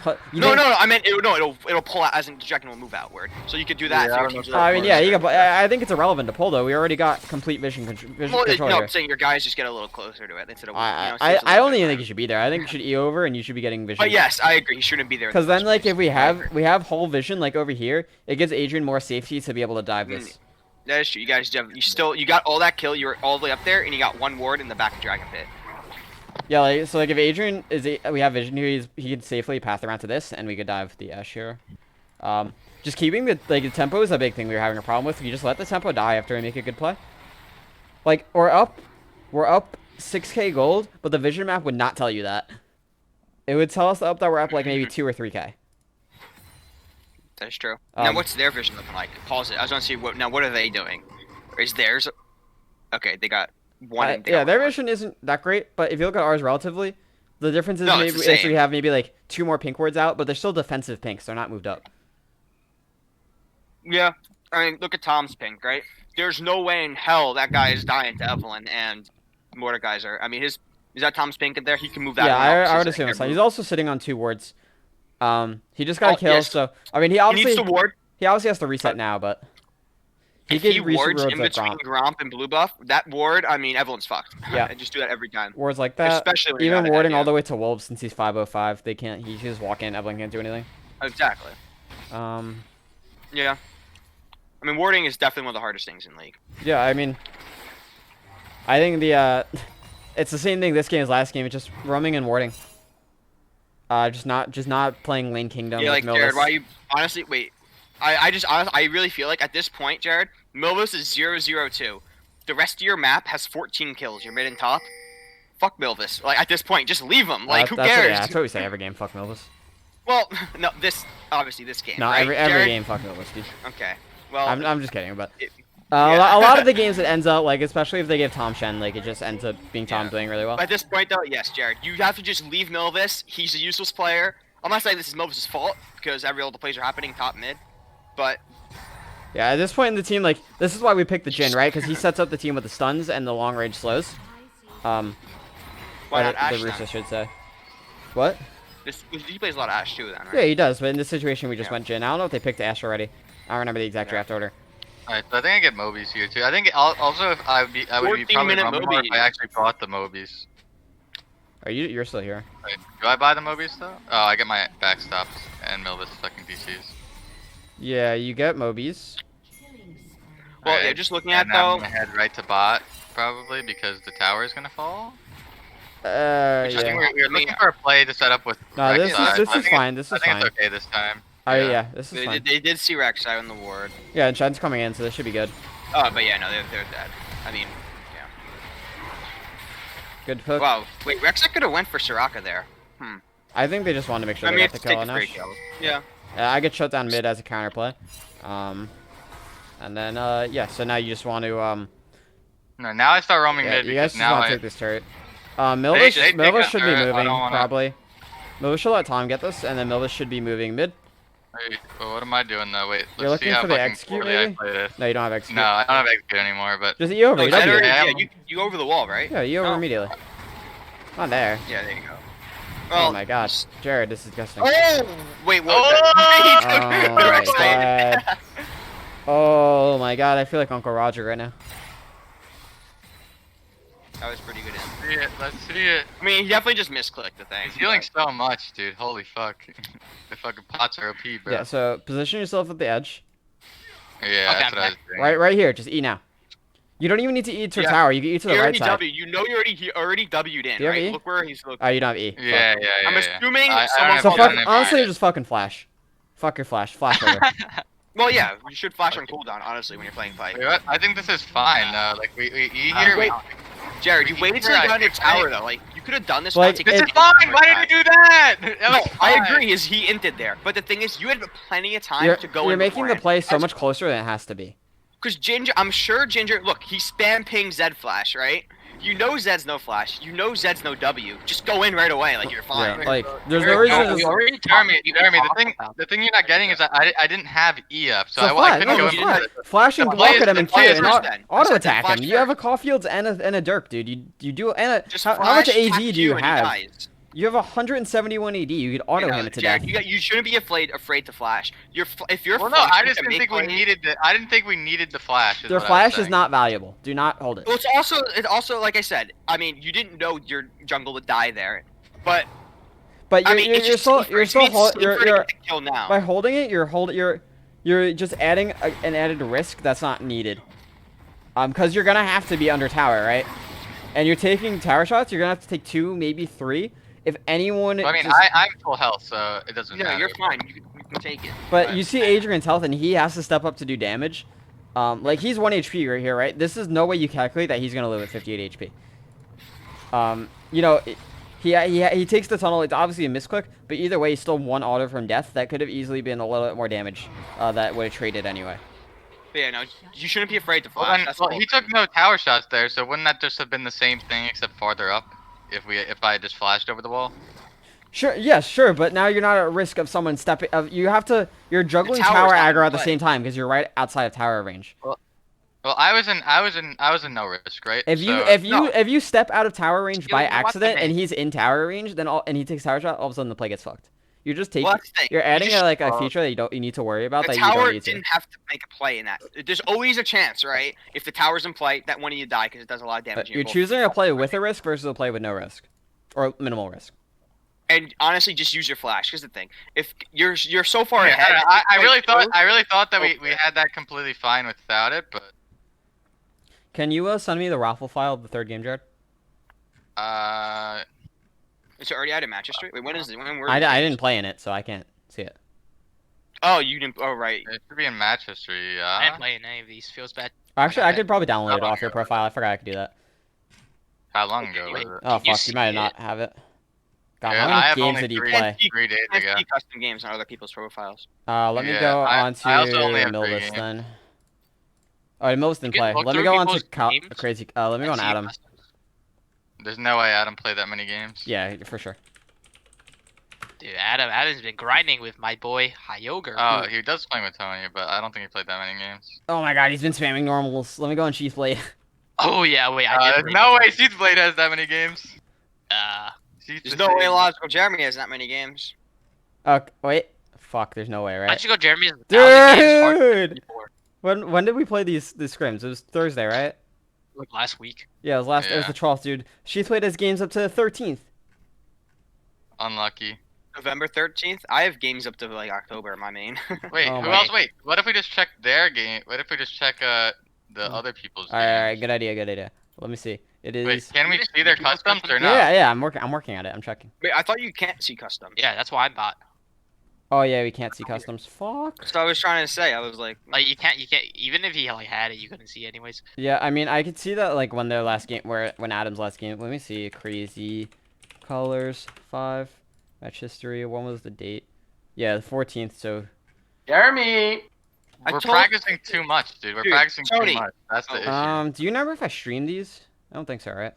You No, think- no, no. I meant it'll pull out as in the dragon will move outward. So you could do that. Yeah, if I your don't know team's if a I little mean, yeah, you closer. can. I think it's irrelevant to pull though. We already got complete vision control Well, no, here. I'm saying your guys just get a little closer to it instead of. I don't even think you should be there. I think you should E over and you should be getting vision. But yes, I agree. He shouldn't be there. in the Because then, first like, place. if we I agree. have whole vision, like over here, it gives Adrian more safety to be able to dive Mm. this. That is true. You guys, you got all that kill. You were all the way up there, and you got one ward in the back of Dragon Pit. Yeah, like so, like if Adrian we have vision here, he can safely path around to this, and we could dive the Ash here. Just keeping the tempo is a big thing we were having a problem with. You just let the tempo die after we make a good play. Like we're up 6K gold, but the vision map would not tell you that. It would tell us up that we're up like maybe 2 or 3K. That's true. Now, Um, what's their vision looking like? Pause it. I was gonna see what. Now, what are they doing? Is theirs? Okay, they got one. They yeah, got their one. vision isn't that great, but if you look at ours relatively, the difference is No, it's maybe the is we same. have maybe like 2 more pink wards out, but they're still defensive pinks. They're not moved up. Yeah. I mean, look at Tom's pink, right? There's no way in hell that guy is dying to Evelyn and Mordekaiser. I mean, is that Tom's pink in there? He can move that Yeah, one up. I would So assume it's so. like He's also sitting on 2 wards. He just got a kill, yes. so I mean he he obviously needs to ward. he obviously has to reset now, but If could he reset wards wards in like between Gromp. Gromp and Blue Buff, that ward, I mean, Evelyn's fucked. Yeah. And just do that every time. Wards like that. Especially when you're Even not warding ahead, all the way to Wolves since he's 505, they can't. He just walk in. Evelyn can't do anything. Exactly. Yeah. I mean, warding is definitely one of the hardest things in League. Yeah, I mean, I think it's the same thing this game as last game. It's just roaming and warding. Just not playing Lane Kingdom. Yeah, with like Jared, Milvis. why you honestly wait? I really feel like at this point, Jared, Milvis is 0-0-2. The rest of your map has 14 kills. You're mid and top. Fuck Milvis. Like at this point, just leave him. Like who cares? Yeah, that's what we say every game. Fuck Milvis. Well, no, obviously this game. No, right, every Jared? game. Fuck Milvis, dude. Okay. Well, I'm just kidding, but It- a yeah. lot of the games it ends up like, especially if they give Tom Shen, like it just ends up being Tom Yeah. doing really well. at this point though, yes, Jared, you have to just leave Milvis. He's a useless player. I'm not saying this is Milvis' fault because all the plays are happening top mid, but Yeah, at this point in the team, like this is why we picked the Jhin, right? Because he sets up the team with the stuns and the long range slows. why not The Ashe Roost, I then? should say. What? He plays a lot of Ashe too then, right? Yeah, he does. But in this situation, we just Yeah. went Jhin. I don't know if they picked Ashe already. I don't remember the exact draft order. Alright, so I think I get Mobies here too. I think also if I would be 14 probably minute roaming more if I Mobies. actually bought the Mobies. You're still here. Wait, do I buy the Mobies though? Oh, I get my backstops and Milvis fucking DCs. Yeah, you get Mobies. Well, yeah, Alright, just looking at and now I'm though. gonna head right to bot probably because the tower is gonna fall. Yeah. I think we're looking for a play to set up with. No, this Rek'Sai. is I think fine. This I is think fine. it's okay this time. Yeah, this is They fine. did see Rek'Sai on the ward. Yeah, and Shen's coming in, so this should be good. Oh, but yeah, no, they're dead. I mean, Good hook. wow. Wait, Rek'Sai could have went for Soraka there. I think they just wanted to make sure I they mean, got the it's kill take on the free Ashe. kill. Yeah. I get shut down mid as a counterplay. And then yeah. So now you just want to No, now I start roaming yeah, mid you guys because just now want to I. take this turret. Milvis they take Milvis a should be turret, I moving don't wanna- probably. Milvis should let Tom get this, and then Milvis should be moving mid. Wait, well, what am I doing though? Wait, You're let's see looking how for the fucking execute, poorly I maybe? play this. No, you don't have execute. No, I don't have execute anymore, but Just E over. Oh, You that W. already- Yeah. yeah, you over the wall, right? Yeah, E over Oh. immediately. Not there. Yeah, there you go. Oh my god, Jared, this is disgusting. Oh! Wait, what? Oh! He took Oh my Rek'Sai. god. Oh my god, I feel like Uncle Roger right now. That was pretty good. In. See it, let's see it. I mean, he definitely just misclicked the thing. He's healing so much, dude. Holy fuck. The fucking pots are OP, bro. Yeah, so position yourself at the edge. Yeah, Okay, that's what I was doing. Right here, just E now. You don't even need to E to Yeah. tower, you can E to the He right already side. W. You know he already W'd in, Do you have right? E? Look where he's looking. Oh, you don't have E. Yeah, yeah, yeah. I'm yeah. assuming I someone don't So have called fuck, it. honestly, just fucking flash. Fuck your flash. Flash over. Well, yeah, you should flash on cooldown, honestly, when you're playing fight. Wait, what? I think this is fine. Like we E here. Wait, Jared, you we- waited till you I- got your I- tower, though. Like, you could have done this Like, without This taking is fine. Why did you do that? That No, was I fine. agree. Is he inted there? But the thing is, you had plenty of time You're, to go you're in. making the play so much closer than it has to be. Because Ginger, I'm sure Ginger. Look, he spam ping Zed flash, right? You know Zed's no flash. You know Zed's no W. Just go in right away, like you're fine. Yeah, like, there's no There we reason go. to we just... already Jeremy, talked- we Jeremy, talked the about thing you're not getting is that I didn't have E up, so So I flash, couldn't no, go just into flash. it. Flash and The block play at him is- and the play Q is and first then. I auto said attack flash him. You have a first. Caulfield's and a Dirk, dude. You do and Just how much flash, AD tap do you Q, and he have? dies. You have 171 AD. You could auto him to Jared, death. you shouldn't be afraid to flash. If you're Well, no, I flashing just to didn't make think we plays- needed the. I didn't think we needed the flash. Their flash is not valuable. Do not hold it. Well, it's also like I said. I mean, you didn't know your jungle would die there, but But I you're, mean, you're, it's you're just still safer. you're It's still made hol- safer you're to you're get the kill now. by holding it. You're just adding an added risk that's not needed. Because you're gonna have to be under tower, right? And you're taking tower shots. You're gonna have to take 2, maybe 3. If anyone, I mean, just- I'm full health, so it doesn't Yeah, matter. you're fine. You can take it. But you see Adrian's health, and he has to step up to do damage. Like he's 1 HP right here, right? This is no way you calculate that he's gonna live at 58 HP. You know, He takes the tunnel. It's obviously a misclick, but either way, he's still one auto from death. That could have easily been a little bit more damage. That would have traded anyway. But yeah, no, you shouldn't be afraid to Well, flash. then, That's well, the whole he took thing. no tower shots there, so wouldn't that just have been the same thing except farther up? If I had just flashed over the wall. Sure, yes, sure, but now you're not at risk of someone stepping. You're juggling tower's tower not in aggro at the play. same time because you're right outside of tower range. Well, I was in no risk, right? If you step out of tower range by You know what, accident and man? he's in tower range, and he takes tower shot, all of a sudden the play gets fucked. You're just taking. Well, that's the thing. You're adding just- a feature that you need to worry about The that you don't tower need to. didn't have to make a play in that. There's always a chance, right? If the tower's in play, that one of you die because it does a lot of damage. You're choosing a play with a risk versus a play with no risk, or minimal risk. And honestly, just use your flash. Here's the thing: if you're so far Yeah, ahead, I really thought that we had that completely fine without it, but Can you send me the raffle file of the third game, Jared? It's already out of match history. Wait, when is it? When were I the games? didn't play in it, so I can't see it. Oh, you didn't. Oh, right. it should be in match history. I didn't play in any of these. Feels bad. Actually, I Okay. could probably download it How off your long ago? profile. I forgot I could do that. How long ago Wait, was it? Oh Can you fuck, you might see not have it. God, Yeah, how I many have games only did you three. play? 3 days Can't ago. see custom games on other people's profiles. Let me Yeah, go I on to also only have 3 Milvis games. then. Oh, Milvis didn't You play. can look Let me through go on to people's games crazy. Let me go on See Adam. customs. There's no way Adam played that many games. Yeah, for sure. Dude, Adam's been grinding with my boy Hyoger. Oh, he does play with Tony, but I don't think he played that many games. Oh my god, he's been spamming normals. Let me go on Chief Blade. Oh yeah, wait, I did. There's play no them. way Seeds Blade has that many games. Seeds There's the no way same. logical Jeremy has that many games. Wait. Fuck, there's no way, Why right? don't you go Jeremy's 1,000 games hard Dude! before, When did we play these scrims? It was Thursday, right? like last week? Yeah, it was Yeah. the 12th, dude. She played his games up to the 13th. Unlucky. November 13th. I have games up to like October in my main. Wait, Oh who my- else? Wait, what if we just check their game? What if we just check the other people's Alright, games? good idea. Let me see. It is. Wait, can we Even see their people's customs or customs? no? Yeah, I'm working at it. I'm checking. Wait, I thought you can't see custom. Yeah, that's why I thought. Oh yeah, we can't see customs. Fuck. So I was trying to say, I was like, Like you can't. Even if he like had it, you couldn't see it anyways. Yeah, I mean, I could see that like when their last game, when Adam's last game. Let me see. Crazy colors 5 match history. When was the date? Yeah, the 14th. So Jeremy. I We're told- practicing too much, dude. We're Dude, practicing Tony. too much. That's the Oh. issue. do you remember if I streamed these? I don't think so, right?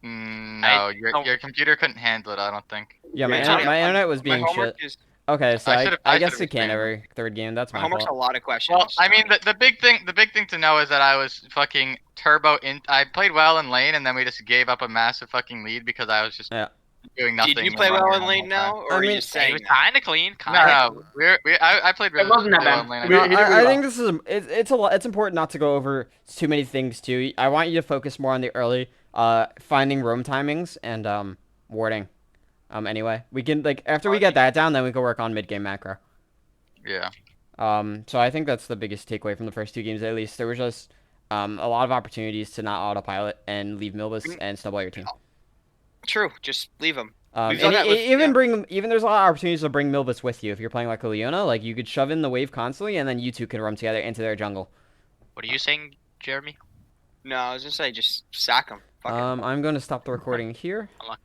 No, I your don't- your computer couldn't handle it. I don't think. Yeah, my Yeah, internet, Tony, my I'm- internet was my being homework shit. is Okay, so I I should've- I I guess should've it can streamed. every third game. That's my my homework's a fault. lot of questions. Well, I mean, the big thing to know is that I was fucking turbo in. I played well in lane, and then we just gave up a massive fucking lead because I was just Yeah. doing nothing. Did you and play running well around in the lane whole now, time. or I are you mean, just It saying was that? kind of clean. Kind of. No, I played really, wasn't that really well bad. in lane. We- he did really I well. think this is it's important not to go over too many things too. I want you to focus more on the early finding roam timings and warding. Anyway, we can like after we get that down, then we can work on mid game macro. Yeah. So I think that's the biggest takeaway from the first 2 games at least. There was just a lot of opportunities to not autopilot and leave Milvis and snowball your team. True, just leave him. And We've done that with- even there's a lot of opportunities to bring Milvis with you if you're playing like a Leona. Like you could shove in the wave constantly, and then you two can roam together into their jungle. What are you saying, Jeremy? No, I was gonna say just sack him. Fuck it. I'm going to stop the recording here. Unlucky.